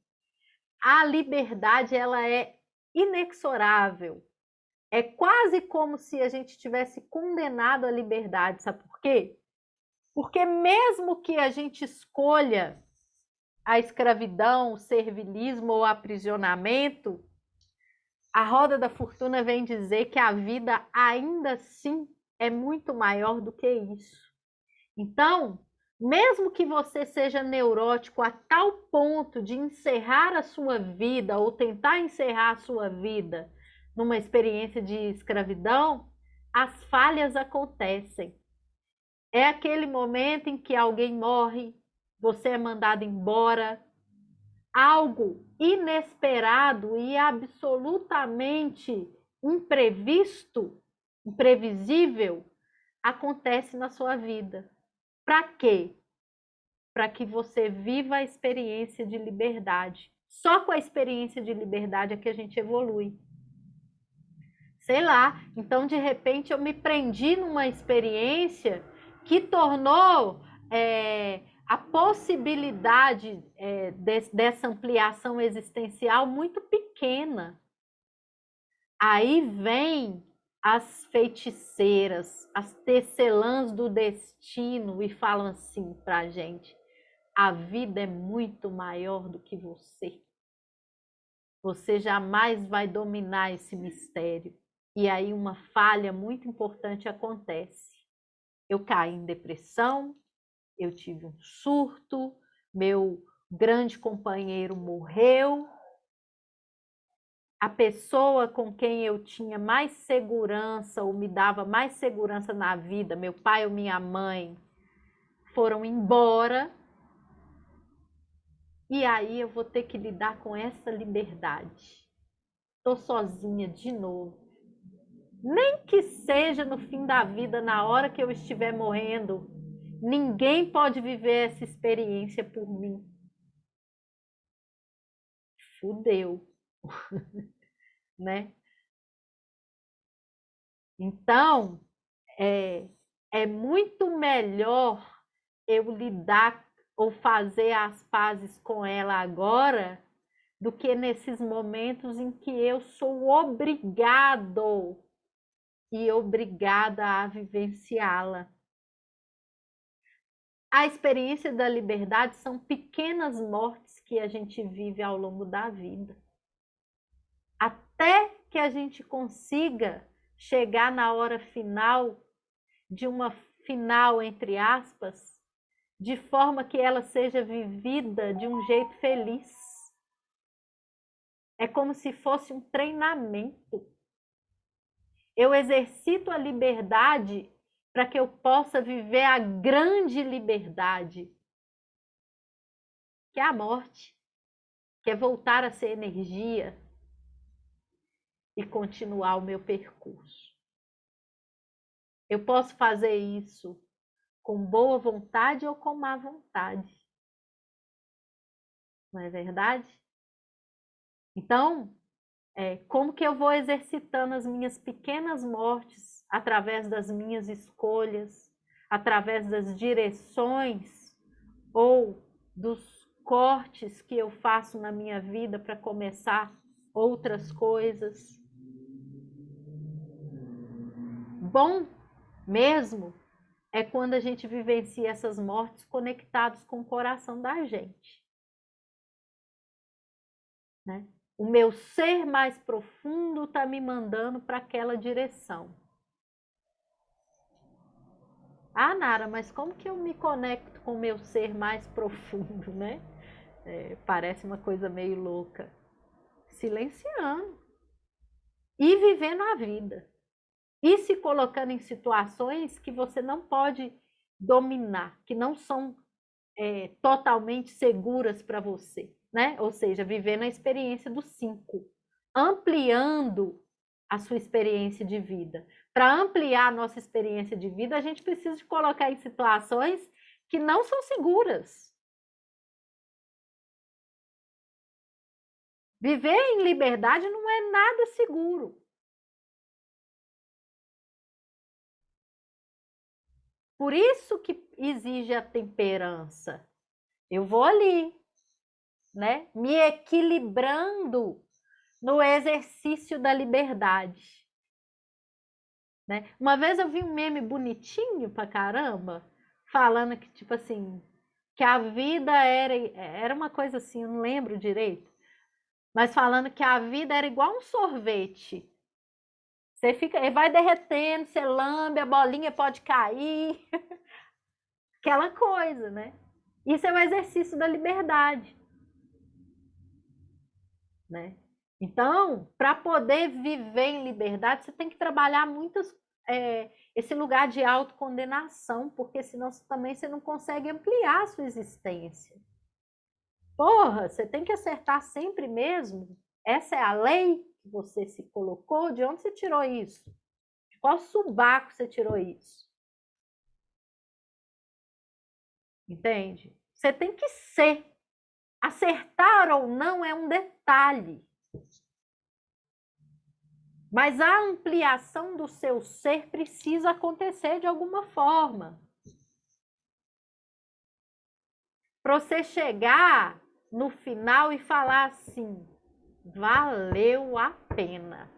a liberdade ela é inexorável. É quase como se a gente tivesse condenado à liberdade, sabe por quê? Porque mesmo que a gente escolha a escravidão, o servilismo ou o aprisionamento, a roda da fortuna vem dizer que a vida ainda assim é muito maior do que isso. Então, mesmo que você seja neurótico a tal ponto de encerrar a sua vida ou tentar encerrar a sua vida numa experiência de escravidão, as falhas acontecem. É aquele momento em que alguém morre, você é mandado embora, algo inesperado e absolutamente imprevisto, imprevisível, acontece na sua vida. Para quê? Para que você viva a experiência de liberdade. Só com a experiência de liberdade é que a gente evolui. Sei lá, então de repente eu me prendi numa experiência que tornou a possibilidade dessa ampliação existencial muito pequena. Aí vem as feiticeiras, as tecelãs do destino e falam assim para a gente: a vida é muito maior do que você. Você jamais vai dominar esse mistério. E aí uma falha muito importante acontece. Eu caí em depressão, eu tive um surto, meu grande companheiro morreu, a pessoa com quem eu tinha mais segurança ou me dava mais segurança na vida, meu pai ou minha mãe, foram embora. E aí eu vou ter que lidar com essa liberdade. Estou sozinha de novo. Nem que seja no fim da vida, na hora que eu estiver morrendo, ninguém pode viver essa experiência por mim. Fudeu, né? Então, é, é muito melhor eu lidar ou fazer as pazes com ela agora do que nesses momentos em que eu sou obrigado e obrigada a vivenciá-la. A experiência da liberdade são pequenas mortes que a gente vive ao longo da vida. Até que a gente consiga chegar na hora final, de uma final, entre aspas, de forma que ela seja vivida de um jeito feliz. É como se fosse um treinamento. Eu exercito a liberdade para que eu possa viver a grande liberdade, que é a morte, que é voltar a ser energia e continuar o meu percurso. Eu posso fazer isso com boa vontade ou com má vontade. Não é verdade? Então, como que eu vou exercitando as minhas pequenas mortes através das minhas escolhas, através das direções ou dos cortes que eu faço na minha vida para começar outras coisas? Bom mesmo é quando a gente vivencia essas mortes conectados com o coração da gente, né? O meu ser mais profundo está me mandando para aquela direção. Ah, Nara, mas como que eu me conecto com o meu ser mais profundo, né? Parece uma coisa meio louca. Silenciando e vivendo a vida. E se colocando em situações que você não pode dominar, que não são totalmente seguras para você, né? Ou seja, vivendo a experiência dos 5, ampliando a sua experiência de vida. Para ampliar a nossa experiência de vida, a gente precisa de colocar em situações que não são seguras. Viver em liberdade não é nada seguro. Por isso que exige a temperança. Eu vou ali, né? Me equilibrando no exercício da liberdade. Né? Uma vez eu vi um meme bonitinho pra caramba, falando que, tipo assim, que a vida era uma coisa assim, eu não lembro direito, mas falando que a vida era igual um sorvete. Você fica, ele vai derretendo, você lambe, a bolinha pode cair, aquela coisa, né? Isso é o exercício da liberdade, né? Então, para poder viver em liberdade, você tem que trabalhar muitas esse lugar de autocondenação, porque senão também você não consegue ampliar a sua existência. Porra, você tem que acertar sempre mesmo? Essa é a lei que você se colocou? De onde você tirou isso? De qual subaco você tirou isso? Entende? Você tem que ser. Acertar ou não é um detalhe. Mas a ampliação do seu ser precisa acontecer de alguma forma. Para você chegar no final e falar assim: valeu a pena.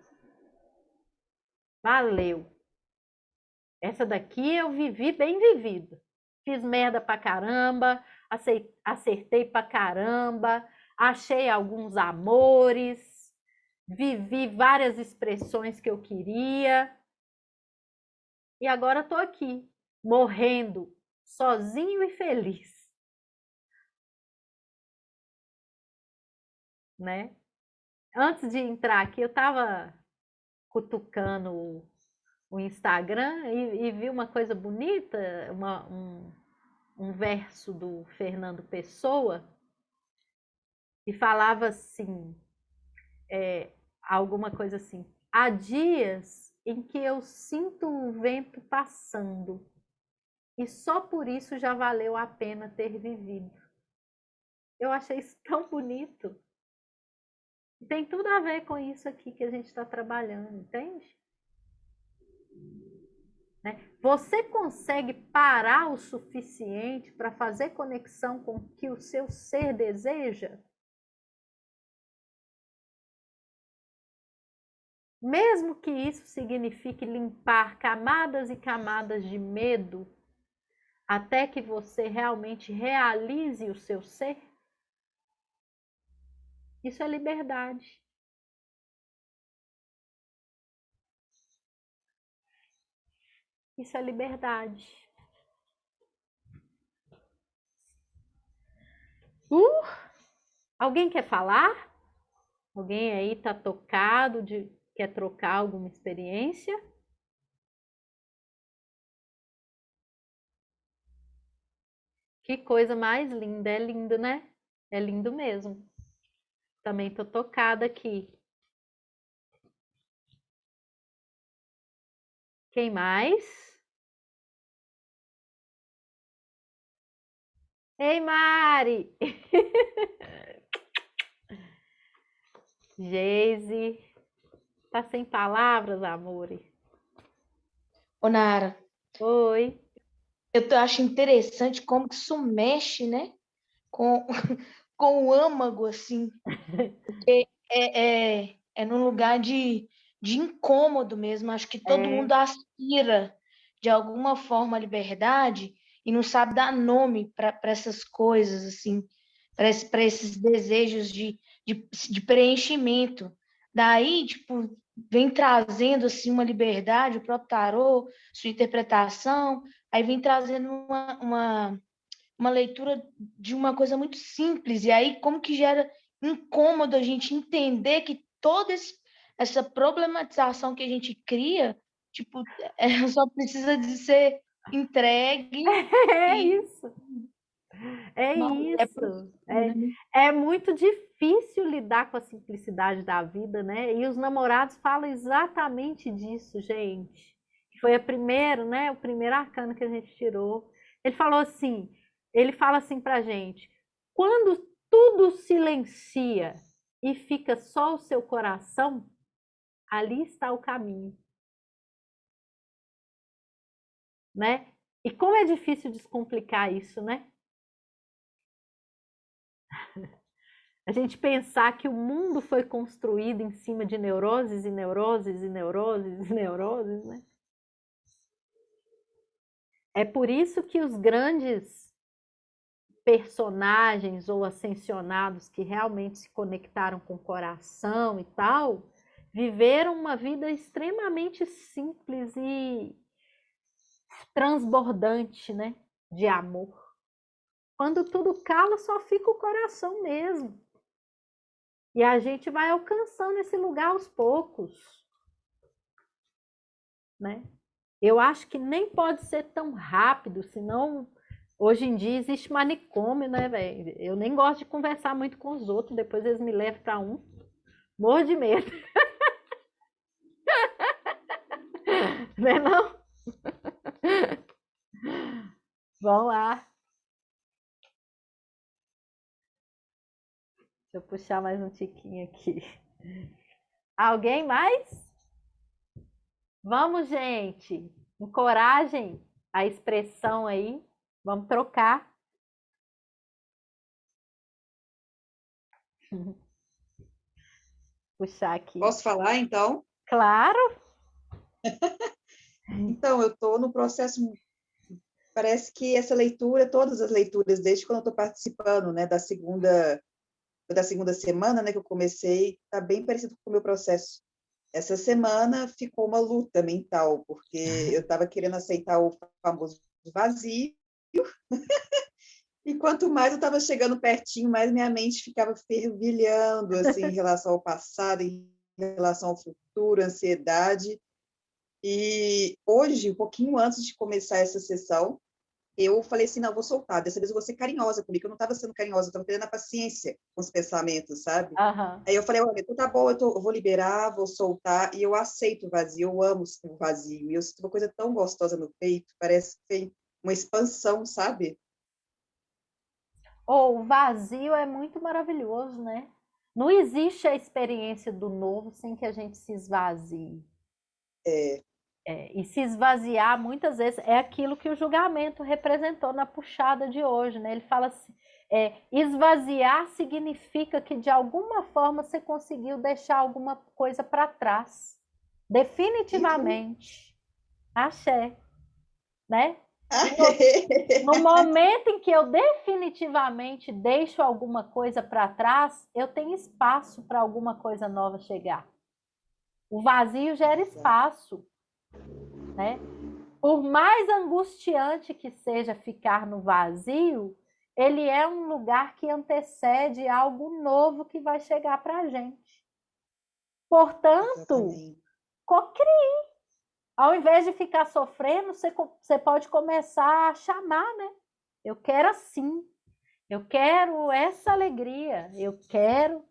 Valeu. Essa daqui eu vivi bem vivido. Fiz merda pra caramba, acertei pra caramba, achei alguns amores, vivi várias expressões que eu queria. E agora tô aqui, morrendo, sozinho e feliz, né? Antes de entrar aqui, eu tava cutucando o Instagram e vi uma coisa bonita, um verso do Fernando Pessoa, e falava assim, alguma coisa assim: há dias em que eu sinto o vento passando, e só por isso já valeu a pena ter vivido. Eu achei isso tão bonito. Tem tudo a ver com isso aqui que a gente está trabalhando, entende? Né? Você consegue parar o suficiente para fazer conexão com o que o seu ser deseja? Mesmo que isso signifique limpar camadas e camadas de medo, até que você realmente realize o seu ser, isso é liberdade. Isso é liberdade. Uh! Alguém quer falar? Alguém aí está tocado quer trocar alguma experiência? Que coisa mais linda, é lindo, né? É lindo mesmo. Também tô tocada aqui. Quem mais? Ei, Mari! Geise, tá sem palavras, amore. Ô, Nara, Oi. acho interessante como que isso mexe, né? Com, com o âmago, assim. Porque é num lugar de incômodo mesmo. Acho que todo É, mundo aspira, de alguma forma, à liberdade e não sabe dar nome para essas coisas, assim, para esses desejos de preenchimento. Daí, tipo, vem trazendo, assim, uma liberdade, o próprio tarô, sua interpretação, aí vem trazendo uma leitura de uma coisa muito simples, e aí como que gera incômodo a gente entender que essa problematização que a gente cria, tipo, só precisa de ser entregue é e isso. É não, é isso. profundo, né? É muito difícil lidar com a simplicidade da vida, né? E os namorados falam exatamente disso, gente. Foi a primeiro, né? O primeiro arcano que a gente tirou. Ele falou assim, ele fala assim pra gente: quando tudo silencia e fica só o seu coração, ali está o caminho, né? E como é difícil descomplicar isso, né? A gente pensar que o mundo foi construído em cima de neuroses e neuroses e neuroses e neuroses, né? É por isso que os grandes personagens ou ascensionados que realmente se conectaram com o coração e tal, viveram uma vida extremamente simples e transbordante, né? De amor. Quando tudo cala, só fica o coração mesmo. E a gente vai alcançando esse lugar aos poucos, né? Eu acho que nem pode ser tão rápido, senão Hoje em dia existe manicômio, né, velho? Eu nem gosto de conversar muito com os outros, depois eles me levam para um. Morro de medo, né não? Vamos lá. Deixa eu puxar mais um tiquinho aqui. Alguém mais? Vamos, gente. Encoragem a expressão aí. Vamos trocar. Puxar aqui. Posso falar, então? Claro. Então, eu estou no processo. Parece que essa leitura, todas as leituras, desde quando eu estou participando, né, da segunda semana, né, que eu comecei, está bem parecido com o meu processo. Essa semana ficou uma luta mental, porque eu estava querendo aceitar o famoso vazio, e quanto mais eu estava chegando pertinho, mais minha mente ficava fervilhando, assim, em relação ao passado, em relação ao futuro, ansiedade. E hoje, um pouquinho antes de começar essa sessão, eu falei assim, não, vou soltar, dessa vez eu vou ser carinhosa comigo, eu não estava sendo carinhosa, eu estava perdendo a paciência com os pensamentos, sabe? Aham. Aí eu falei, olha, então tá bom, eu vou liberar, vou soltar, e eu aceito o vazio, eu amo o vazio, e eu sinto uma coisa tão gostosa no peito, parece que tem uma expansão, sabe? Ou o vazio é muito maravilhoso, né? Não existe a experiência do novo sem que a gente se esvazie. É, E se esvaziar, muitas vezes, é aquilo que o julgamento representou na puxada de hoje, né? Ele fala assim, esvaziar significa que, de alguma forma, você conseguiu deixar alguma coisa para trás. então... Definitivamente. Axé, né? E no momento em que eu definitivamente deixo alguma coisa para trás, eu tenho espaço para alguma coisa nova chegar. O vazio gera espaço, né? Por mais angustiante que seja ficar no vazio, ele é um lugar que antecede algo novo que vai chegar para a gente. Portanto, Exatamente. cocrie. Ao invés de ficar sofrendo, você pode começar a chamar, né? Eu quero assim. Eu quero essa alegria. Eu quero.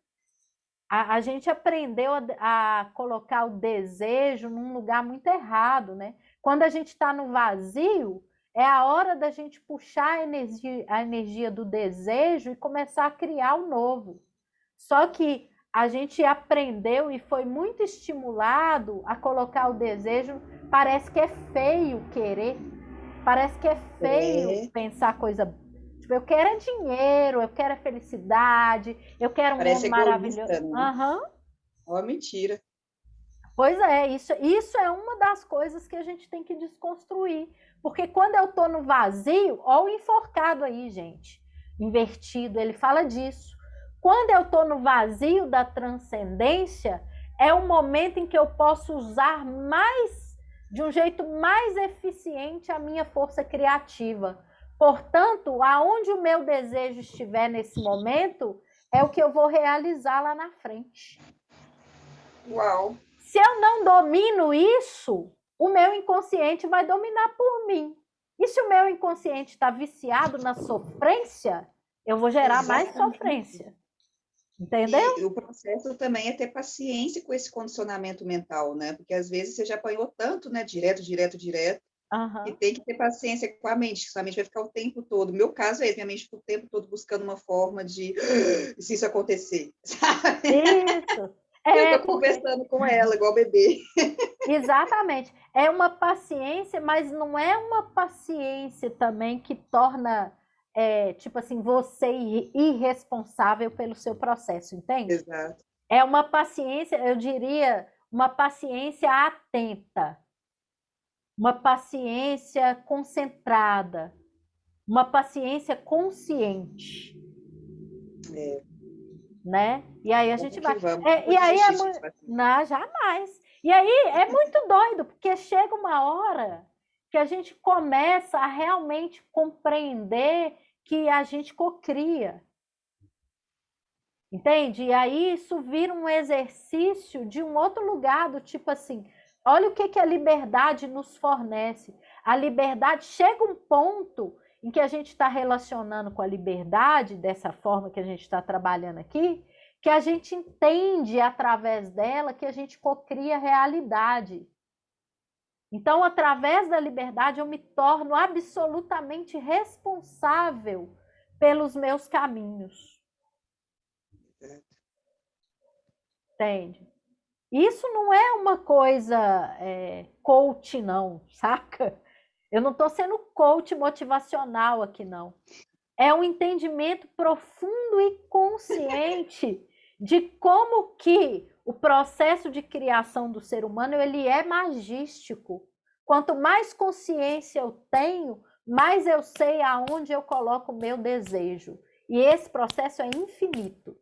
A gente aprendeu a colocar o desejo num lugar muito errado, né? Quando a gente está no vazio, é a hora da gente puxar a energia do desejo e começar a criar o novo. Só que a gente aprendeu e foi muito estimulado a colocar o desejo. Parece que é feio querer, parece que é feio É, pensar coisa. Tipo, eu quero é dinheiro, eu quero é felicidade, eu quero um parece homem maravilhoso. egoísta, né? Aham. Ó, mentira. Pois é, isso é uma das coisas que a gente tem que desconstruir. Porque quando eu estou no vazio, ó o enforcado aí, gente, invertido, ele fala disso. Quando eu estou no vazio da transcendência, é um momento em que eu posso usar mais, de um jeito mais eficiente, a minha força criativa. Portanto, aonde o meu desejo estiver nesse momento, é o que eu vou realizar lá na frente. Uau! Se eu não domino isso, o meu inconsciente vai dominar por mim. E se o meu inconsciente está viciado na sofrência, eu vou gerar mais Exatamente. sofrência. Entendeu? E o processo também é ter paciência com esse condicionamento mental, né? Porque às vezes você já apanhou tanto, né? Direto, direto, direto, que Uhum. tem que ter paciência com a mente, que sua mente vai ficar o tempo todo. No meu caso é esse, minha mente fica o tempo todo buscando uma forma de se isso acontecer, sabe? Isso. Eu É, tô porque conversando com ela, igual bebê. exatamente. É uma paciência, mas não é uma paciência também que torna, tipo assim, você irresponsável pelo seu processo, entende? Exato. É uma paciência, eu diria, uma paciência atenta, uma paciência concentrada, uma paciência consciente, É, né? E aí a gente vamos que vai. vamos. Não vou E aí é desistir muito. disso, assim. Não, jamais. E aí é muito doido, porque chega uma hora que a gente começa a realmente compreender que a gente cocria. Entende? E aí isso vira um exercício de um outro lugar, do tipo assim, olha o que a liberdade nos fornece. A liberdade chega um ponto em que a gente está relacionando com a liberdade, dessa forma que a gente está trabalhando aqui, que a gente entende através dela que a gente cocria realidade. Então, através da liberdade, eu me torno absolutamente responsável pelos meus caminhos. Entende? Isso não é uma coisa coach, não, saca? Eu não estou sendo coach motivacional aqui, não. É um entendimento profundo e consciente de como que o processo de criação do ser humano ele é magístico. Quanto mais consciência eu tenho, mais eu sei aonde eu coloco o meu desejo. E esse processo é infinito.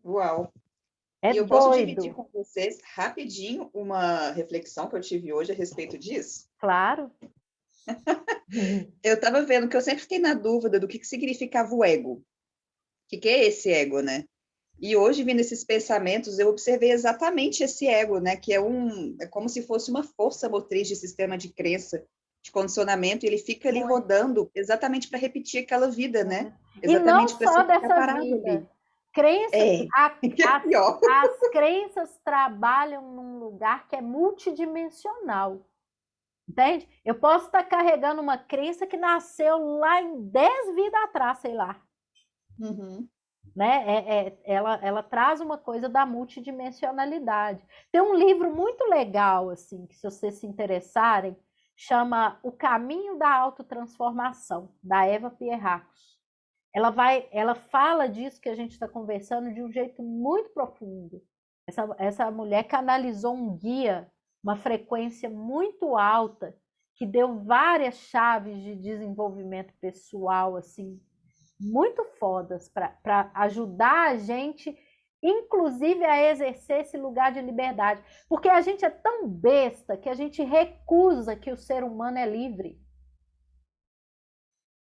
Uau! É E eu posso doido. dividir com vocês rapidinho uma reflexão que eu tive hoje a respeito disso? Claro. Eu estava vendo que eu sempre fiquei na dúvida do que significava o ego. O que é esse ego, né? E hoje, vendo esses pensamentos, eu observei exatamente esse ego, né? Que é como se fosse uma força motriz de sistema de crença, de condicionamento, e ele fica ali rodando exatamente para repetir aquela vida, né? E não Exatamente para só você ficar dessa parado vida. ali. Crenças, Pior. as crenças trabalham num lugar que é multidimensional. Entende? Eu posso estar carregando uma crença que nasceu lá em 10 vidas atrás, sei lá. Uhum. Né? Ela traz uma coisa da multidimensionalidade. Tem um livro muito legal, assim, que se vocês se interessarem, chama O Caminho da Autotransformação, da Eva Pierrakos. Ela fala disso que a gente está conversando de um jeito muito profundo. Essa mulher canalizou um guia, uma frequência muito alta, que deu várias chaves de desenvolvimento pessoal, assim, muito fodas para ajudar a gente, inclusive a exercer esse lugar de liberdade. Porque a gente é tão besta que a gente recusa que o ser humano é livre.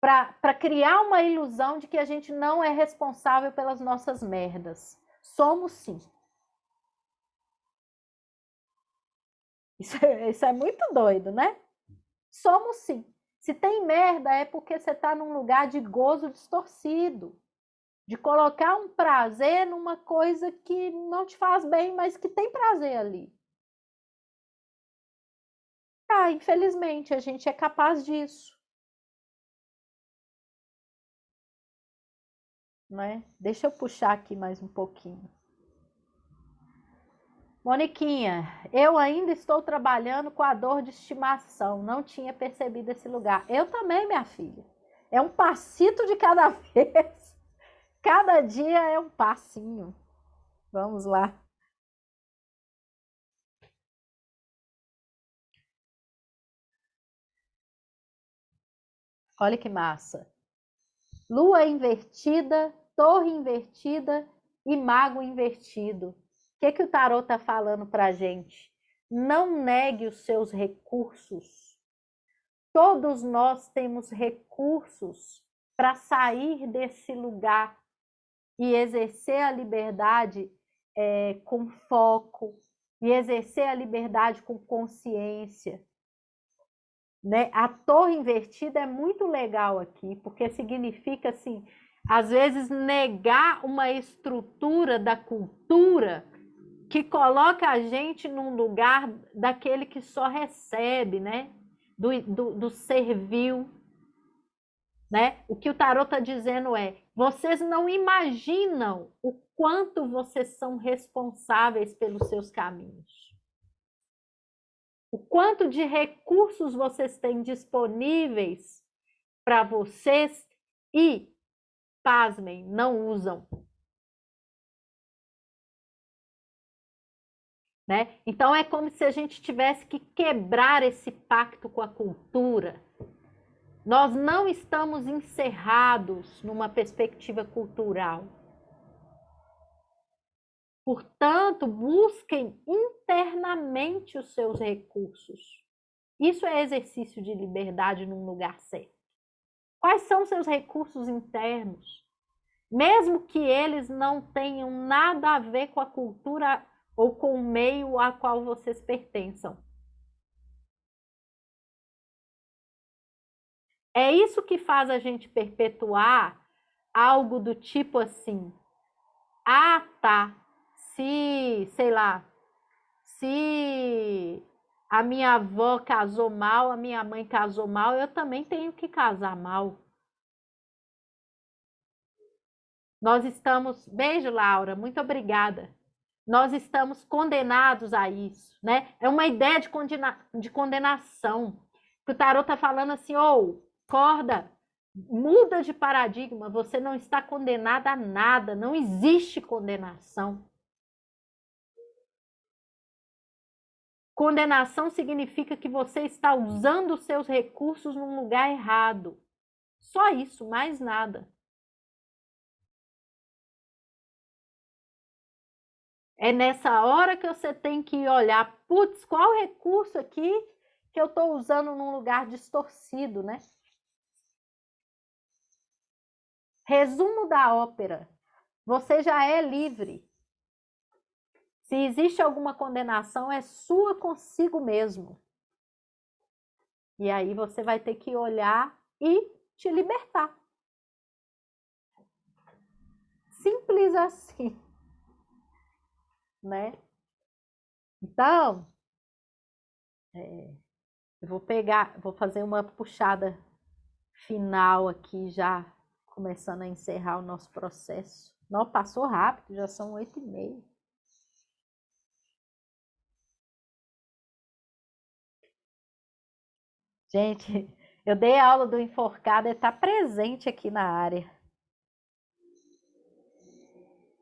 Para criar uma ilusão de que a gente não é responsável pelas nossas merdas. Somos sim. Isso é muito doido, né? Somos sim. Se tem merda é porque você está num lugar de gozo distorcido. De colocar um prazer numa coisa que não te faz bem, mas que tem prazer ali. Infelizmente, a gente é capaz disso. Né? Deixa eu puxar aqui mais um pouquinho. Moniquinha, eu ainda estou trabalhando com a dor de estimação. Não tinha percebido esse lugar. Eu também, minha filha. É um passito de cada vez. Cada dia é um passinho. Vamos lá. Olha que massa. Lua invertida, torre invertida e mago invertido. O que o tarot está falando para a gente? Não negue os seus recursos. Todos nós temos recursos para sair desse lugar e exercer a liberdade com foco, e exercer a liberdade com consciência. Né? A torre invertida é muito legal aqui, porque significa, assim, às vezes negar uma estrutura da cultura que coloca a gente num lugar daquele que só recebe, né? Do servil. Né? O que o tarot está dizendo é: vocês não imaginam o quanto vocês são responsáveis pelos seus caminhos. O quanto de recursos vocês têm disponíveis para vocês e, pasmem, não usam. Né? Então é como se a gente tivesse que quebrar esse pacto com a cultura. Nós não estamos encerrados numa perspectiva cultural. Portanto, busquem internamente os seus recursos. Isso é exercício de liberdade num lugar certo. Quais são seus recursos internos? Mesmo que eles não tenham nada a ver com a cultura ou com o meio a qual vocês pertençam. É isso que faz a gente perpetuar algo do tipo assim: ah, tá, se, sei lá, se a minha avó casou mal, a minha mãe casou mal, eu também tenho que casar mal. Nós estamos, beijo, Laura, muito obrigada. Nós estamos condenados a isso, né? É uma ideia de condenação. Que o tarot está falando assim, acorda, muda de paradigma, você não está condenada a nada, não existe condenação. Condenação significa que você está usando os seus recursos num lugar errado. Só isso, mais nada. É nessa hora que você tem que olhar, putz, qual recurso aqui que eu estou usando num lugar distorcido, né? Resumo da ópera. Você já é livre. Se existe alguma condenação, é sua consigo mesmo. E aí você vai ter que olhar e te libertar. Simples assim, né? Então, eu vou fazer uma puxada final aqui já, começando a encerrar o nosso processo. Não, passou rápido, já são 8h30. Gente, eu dei aula do enforcado, ele está presente aqui na área.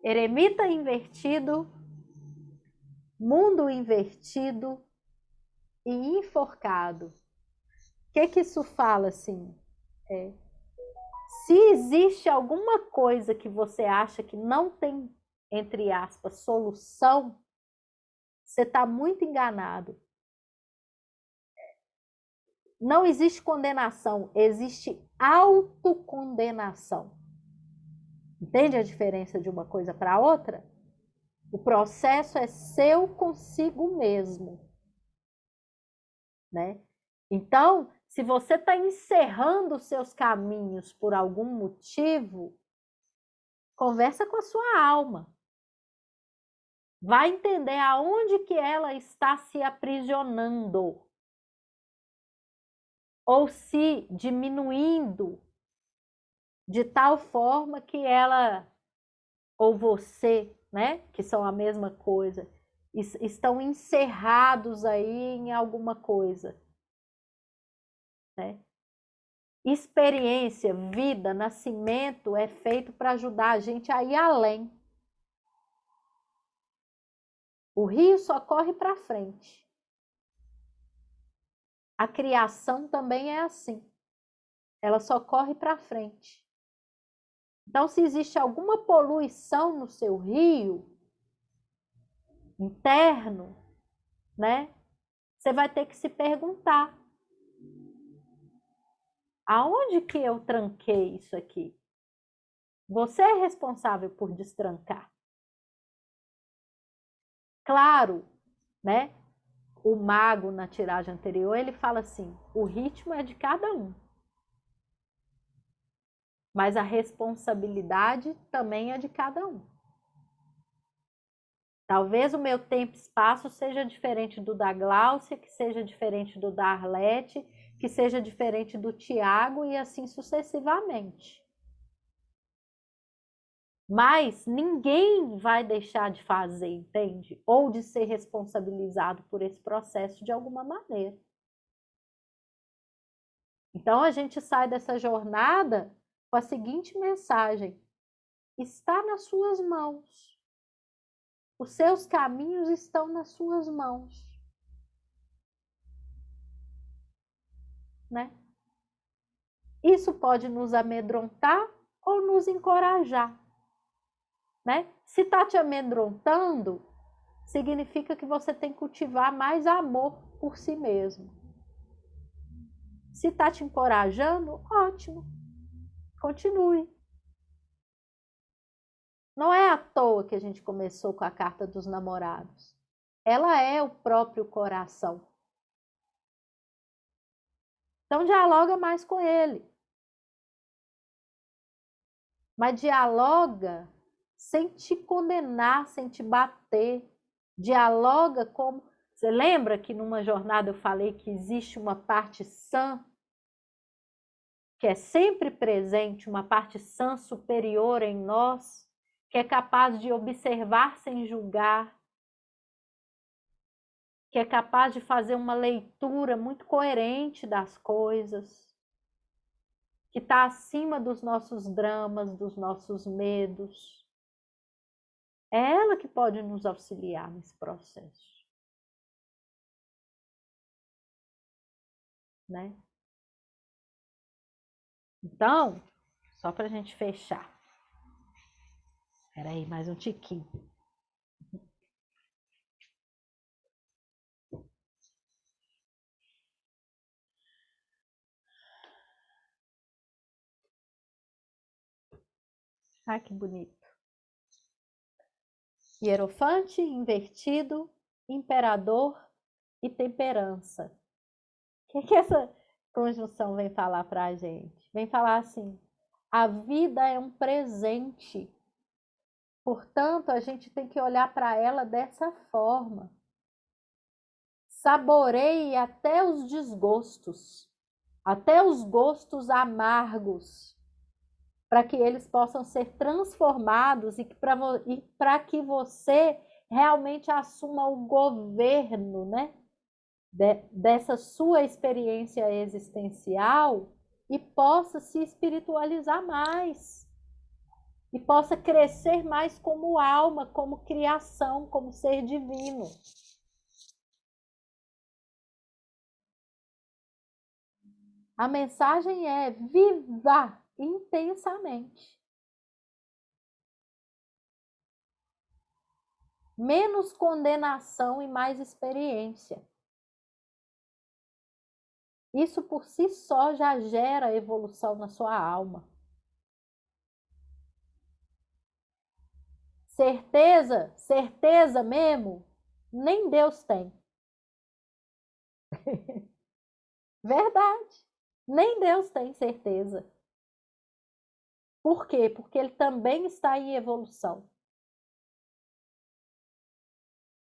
Eremita invertido, mundo invertido e enforcado. O que isso fala assim? Se existe alguma coisa que você acha que não tem, entre aspas, solução, você está muito enganado. Não existe condenação, existe autocondenação. Entende a diferença de uma coisa para outra? O processo é seu consigo mesmo, né? Então, se você está encerrando os seus caminhos por algum motivo, conversa com a sua alma. Vai entender aonde que ela está se aprisionando. Ou se diminuindo de tal forma que ela ou você, né, que são a mesma coisa, estão encerrados aí em alguma coisa, né? Experiência, vida, nascimento é feito para ajudar a gente a ir além. O rio só corre para frente. A criação também é assim. Ela só corre para frente. Então, se existe alguma poluição no seu rio interno, né? Você vai ter que se perguntar: aonde que eu tranquei isso aqui? Você é responsável por destrancar. Claro, né? O mago na tiragem anterior, ele fala assim: o ritmo é de cada um. Mas a responsabilidade também é de cada um. Talvez o meu tempo e espaço seja diferente do da Gláucia, que seja diferente do da Arlete, que seja diferente do Tiago e assim sucessivamente. Mas ninguém vai deixar de fazer, entende? Ou de ser responsabilizado por esse processo de alguma maneira. Então a gente sai dessa jornada com a seguinte mensagem: está nas suas mãos. Os seus caminhos estão nas suas mãos. Né? Isso pode nos amedrontar ou nos encorajar. Né? Se está te amedrontando, significa que você tem que cultivar mais amor por si mesmo. Se está te encorajando, ótimo. Continue. Não é à toa que a gente começou com a carta dos namorados. Ela é o próprio coração. Então, dialoga mais com ele. Mas dialoga sem te condenar, sem te bater. Dialoga como... Você lembra que numa jornada eu falei que existe uma parte sã, que é sempre presente, uma parte sã superior em nós, que é capaz de observar sem julgar, que é capaz de fazer uma leitura muito coerente das coisas, que está acima dos nossos dramas, dos nossos medos. É ela que pode nos auxiliar nesse processo, né? Então, só para a gente fechar. Espera aí, mais um tiquinho. Ah, que bonito. Hierofante, invertido, imperador e temperança. O que essa conjunção vem falar para a gente? Vem falar assim, a vida é um presente, portanto, a gente tem que olhar para ela dessa forma. Saboreie até os desgostos, até os gostos amargos, para que eles possam ser transformados e para que você realmente assuma o governo, né, dessa sua experiência existencial e possa se espiritualizar mais. E possa crescer mais como alma, como criação, como ser divino. A mensagem é: viva intensamente. Menos condenação e mais experiência. Isso por si só já gera evolução na sua alma. Certeza, certeza mesmo, nem Deus tem. Verdade. Nem Deus tem certeza. Por quê? Porque ele também está em evolução.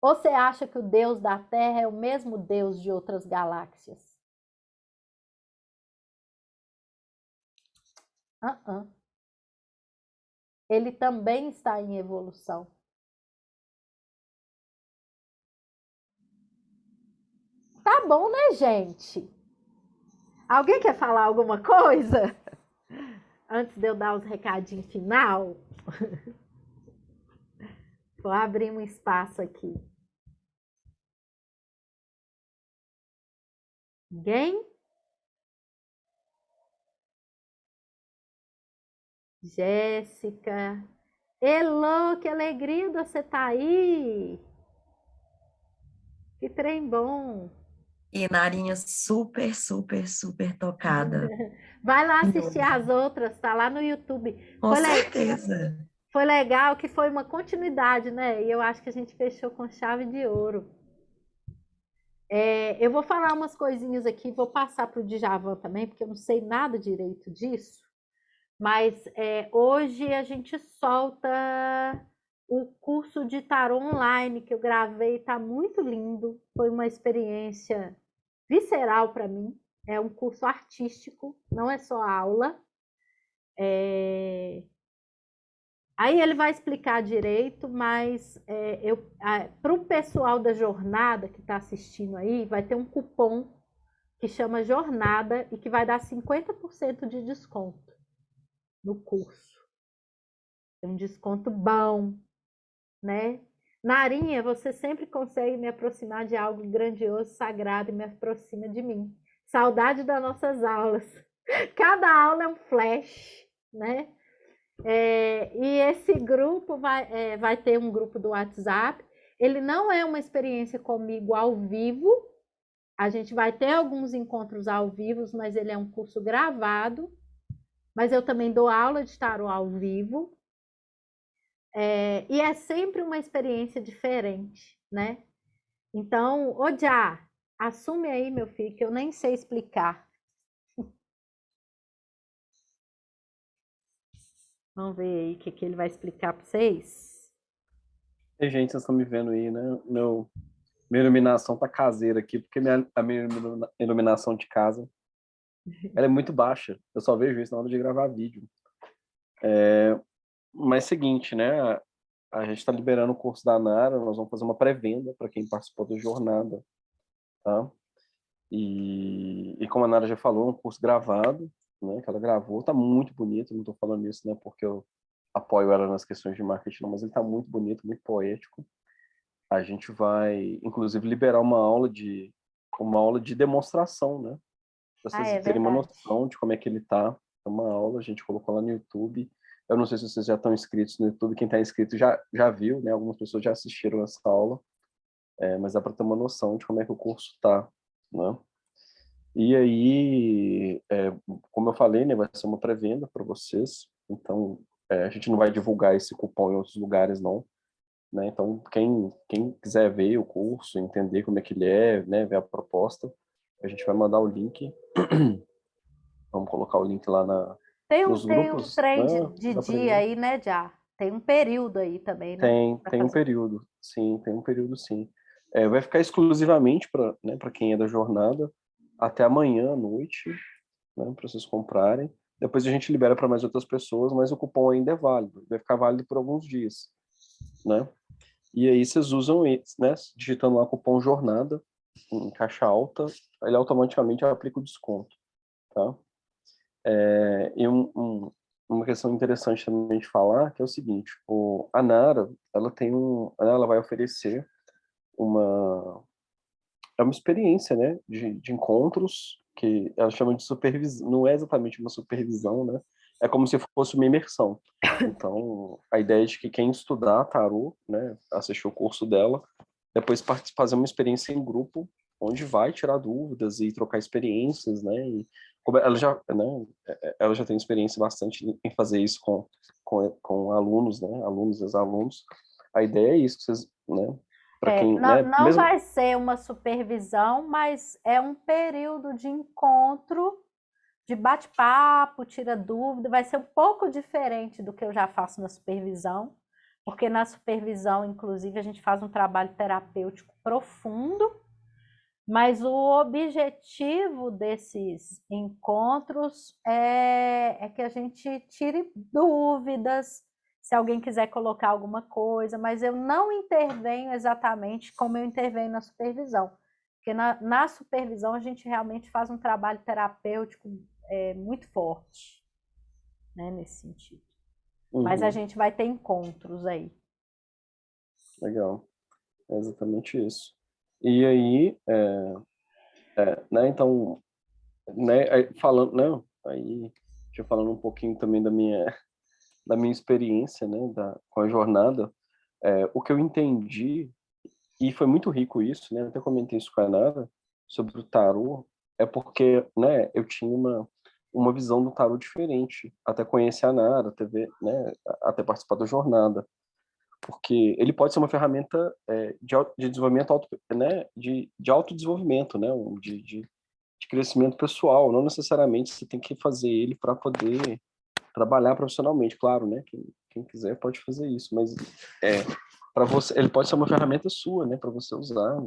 Ou você acha que o Deus da Terra é o mesmo Deus de outras galáxias? Ele também está em evolução. Tá bom, né, gente? Alguém quer falar alguma coisa? Antes de eu dar os recadinhos final? Vou abrir um espaço aqui. Ninguém? Jéssica. Elô, que alegria de você estar aí. Que trem bom. E Narinha super, super, super tocada. Vai lá assistir as outras, tá lá no YouTube. Com certeza. Foi legal que foi uma continuidade, né? E eu acho que a gente fechou com chave de ouro. Eu vou falar umas coisinhas aqui, vou passar para o Djavan também, porque eu não sei nada direito disso. Mas hoje a gente solta o curso de tarô online que eu gravei, tá muito lindo. Foi uma experiência visceral para mim. É um curso artístico, não é só aula. Aí ele vai explicar direito, mas para o pessoal da jornada que está assistindo aí, vai ter um cupom que chama Jornada e que vai dar 50% de desconto no curso. É um desconto bom, né? Narinha, você sempre consegue me aproximar de algo grandioso, sagrado e me aproxima de mim. Saudade das nossas aulas. Cada aula é um flash, né? E esse grupo vai ter um grupo do WhatsApp. Ele não é uma experiência comigo ao vivo. A gente vai ter alguns encontros ao vivo, mas ele é um curso gravado. Mas eu também dou aula de tarô ao vivo. E é sempre uma experiência diferente, né? Então, Odiá, assume aí, meu filho, que eu nem sei explicar. Vamos ver aí o que, que ele vai explicar para vocês. E, gente, vocês estão me vendo aí, né? Minha iluminação tá caseira aqui, porque a minha iluminação de casa ela é muito baixa. Eu só vejo isso na hora de gravar vídeo. Mas seguinte, né? A gente está liberando o curso da Nara, nós vamos fazer uma pré-venda para quem participou da jornada, tá? E como a Nara já falou, é um curso gravado, né? Que ela gravou, tá muito bonito. Não estou falando isso, né? Porque eu apoio ela nas questões de marketing, não, mas ele tá muito bonito, muito poético. A gente vai, inclusive, liberar uma aula de demonstração, né? Para Ah, vocês é terem uma verdade. noção de como é que ele tá. É uma aula, a gente colocou lá no YouTube. Eu não sei se vocês já estão inscritos no YouTube. Quem está inscrito já viu, né? Algumas pessoas já assistiram essa aula. Mas dá para ter uma noção de como é que o curso tá, né? E aí, como eu falei, né? Vai ser uma pré-venda para vocês. Então, a gente não vai divulgar esse cupom em outros lugares, não. Né? Então, quem quiser ver o curso, entender como é que ele é, né, ver a proposta, a gente vai mandar o link. Vamos colocar o link lá nos Tem um grupos, né? trem de Dá pra dia ver. aí, né, Já? Tem um período aí também, né? Pra Tem um fazer. período, sim, tem um período, sim. Vai ficar exclusivamente para, né, para quem é da jornada até amanhã à noite, né, para vocês comprarem. Depois a gente libera para mais outras pessoas, mas o cupom ainda é válido, vai ficar válido por alguns dias, né? E aí vocês usam eles, né? Digitando lá cupom jornada em caixa alta, ele automaticamente aplica o desconto, tá? Uma questão interessante também de falar, que é o seguinte, a Nara, ela vai oferecer uma, uma experiência, né, de encontros, que ela chama de supervisão, não é exatamente uma supervisão, né? É como se fosse uma imersão. Então, a ideia é de que quem estudar tarô, né, assistir o curso dela, depois fazer uma experiência em grupo, onde vai tirar dúvidas e trocar experiências, né? E ela já tem experiência bastante em fazer isso com alunos, né? Alunos, ex-alunos. A ideia é isso, vocês, né? Para quem, Não, né? não Mesmo vai ser uma supervisão, mas é um período de encontro, de bate-papo, tira dúvida. Vai ser um pouco diferente do que eu já faço na supervisão, porque na supervisão, inclusive, a gente faz um trabalho terapêutico profundo, mas o objetivo desses encontros é que a gente tire dúvidas, se alguém quiser colocar alguma coisa, mas eu não intervenho exatamente como eu intervenho na supervisão. Porque na supervisão a gente realmente faz um trabalho terapêutico muito forte, né, nesse sentido. Mas a Uhum, gente vai ter encontros aí. legal, é exatamente isso. E aí, né? Então, né? Falando, não, aí, já falando um pouquinho também da minha experiência, né? Com a jornada, o que eu entendi. E foi muito rico isso, né? Eu até comentei isso com a Nara sobre o tarô, é porque, né, eu tinha uma visão do tarô diferente, até conhecer a Nara, até ver, né, até participar da jornada, porque ele pode ser uma ferramenta de desenvolvimento né, de autodesenvolvimento, né, de crescimento pessoal, não necessariamente você tem que fazer ele para poder trabalhar profissionalmente, claro, né, quem quiser pode fazer isso, mas para você, ele pode ser uma ferramenta sua, né, para você usar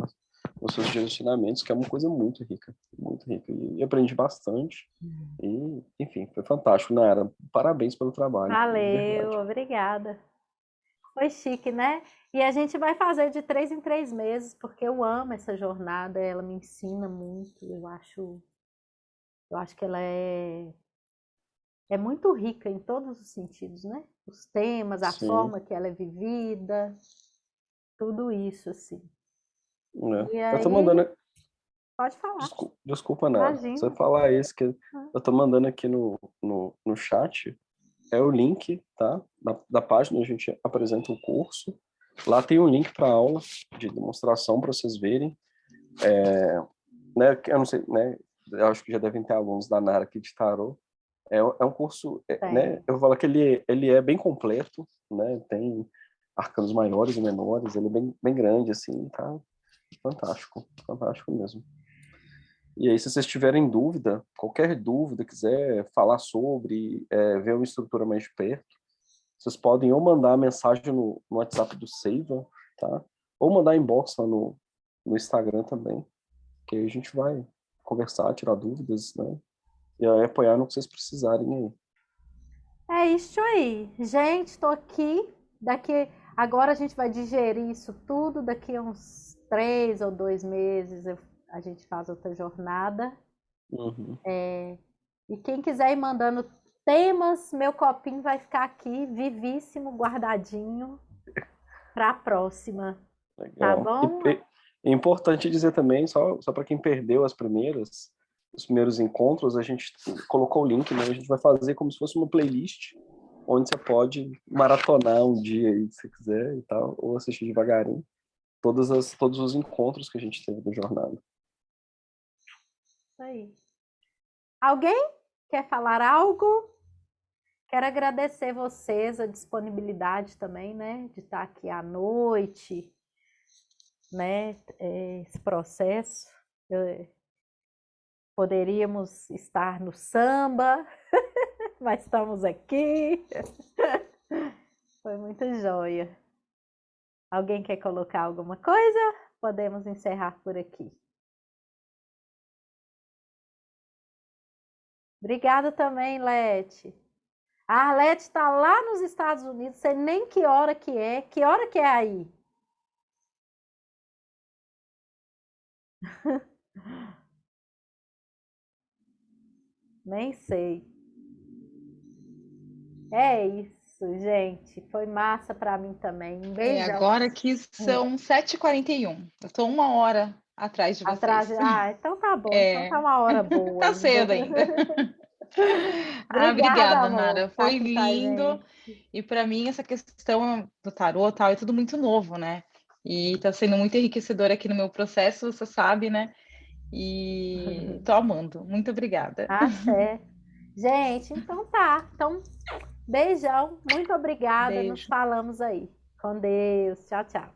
nos seus direcionamentos, que é uma coisa muito rica, muito rica. E aprendi bastante. E, enfim, foi fantástico, Nara. Parabéns pelo trabalho, de Valeu, verdade. obrigada. Foi chique, né? E a gente vai fazer de 3 em 3 meses, porque eu amo essa jornada, ela me ensina muito, eu acho que ela é muito rica em todos os sentidos, né? Os temas, a Sim, forma que ela é vivida, tudo isso, assim. né? E Eu tô aí, mandando. pode falar, Desculpa, Nara. Se eu imagina. falar isso, que eu tô mandando aqui no chat, é o link, tá? Da página, a gente apresenta o curso. Lá tem um link para aula de demonstração para vocês verem. Né? Eu não sei, né? Eu acho que já devem ter alunos da Nara aqui de tarô. É um curso, né? Tem. Eu vou falar que ele é bem completo, né? Tem arcanos maiores e menores, ele é bem grande, assim, tá? Fantástico, fantástico mesmo. E aí, se vocês tiverem dúvida, qualquer dúvida, quiser falar sobre, ver uma estrutura mais de perto, vocês podem ou mandar mensagem no WhatsApp do Seiva, tá? Ou mandar inbox lá no Instagram também, que aí a gente vai conversar, tirar dúvidas, né? E aí apoiar no que vocês precisarem aí. É isso aí. Gente, estou aqui. Agora a gente vai digerir isso tudo. Daqui a uns 3 ou 2 meses a gente faz outra jornada. Uhum. E quem quiser ir mandando temas, meu copinho vai ficar aqui, vivíssimo, guardadinho, para a próxima. Tá Legal. bom? É importante dizer também, só para quem perdeu os primeiros encontros, a gente colocou o link, né? A gente vai fazer como se fosse uma playlist, onde você pode maratonar um dia aí, se você quiser e tal, ou assistir devagarinho todos os encontros que a gente teve da jornada. Isso aí. Alguém quer falar algo? Quero agradecer vocês, a disponibilidade também, né? De estar aqui à noite, né? Esse processo. Poderíamos estar no samba, mas estamos aqui. Foi muito joia. Alguém quer colocar alguma coisa? Podemos encerrar por aqui. Obrigada também, Lete. A Arlete está lá nos Estados Unidos, sei nem que hora que é. Que hora que é aí? Nem sei. É isso, gente. Foi massa para mim também. Um beijão. Agora aqui são 7h41. Eu estou 1 hora atrás de vocês. Então tá bom. Então tá uma hora boa. Tá cedo ainda. Obrigada, Nara. Foi lindo. E para mim essa questão do tarô tal é tudo muito novo, né? E tá sendo muito enriquecedor aqui no meu processo, você sabe, né? E tô amando. Muito obrigada. Axé. Gente, então tá. Então, beijão. Muito obrigada. Beijo. Nos falamos aí. Com Deus. Tchau, tchau.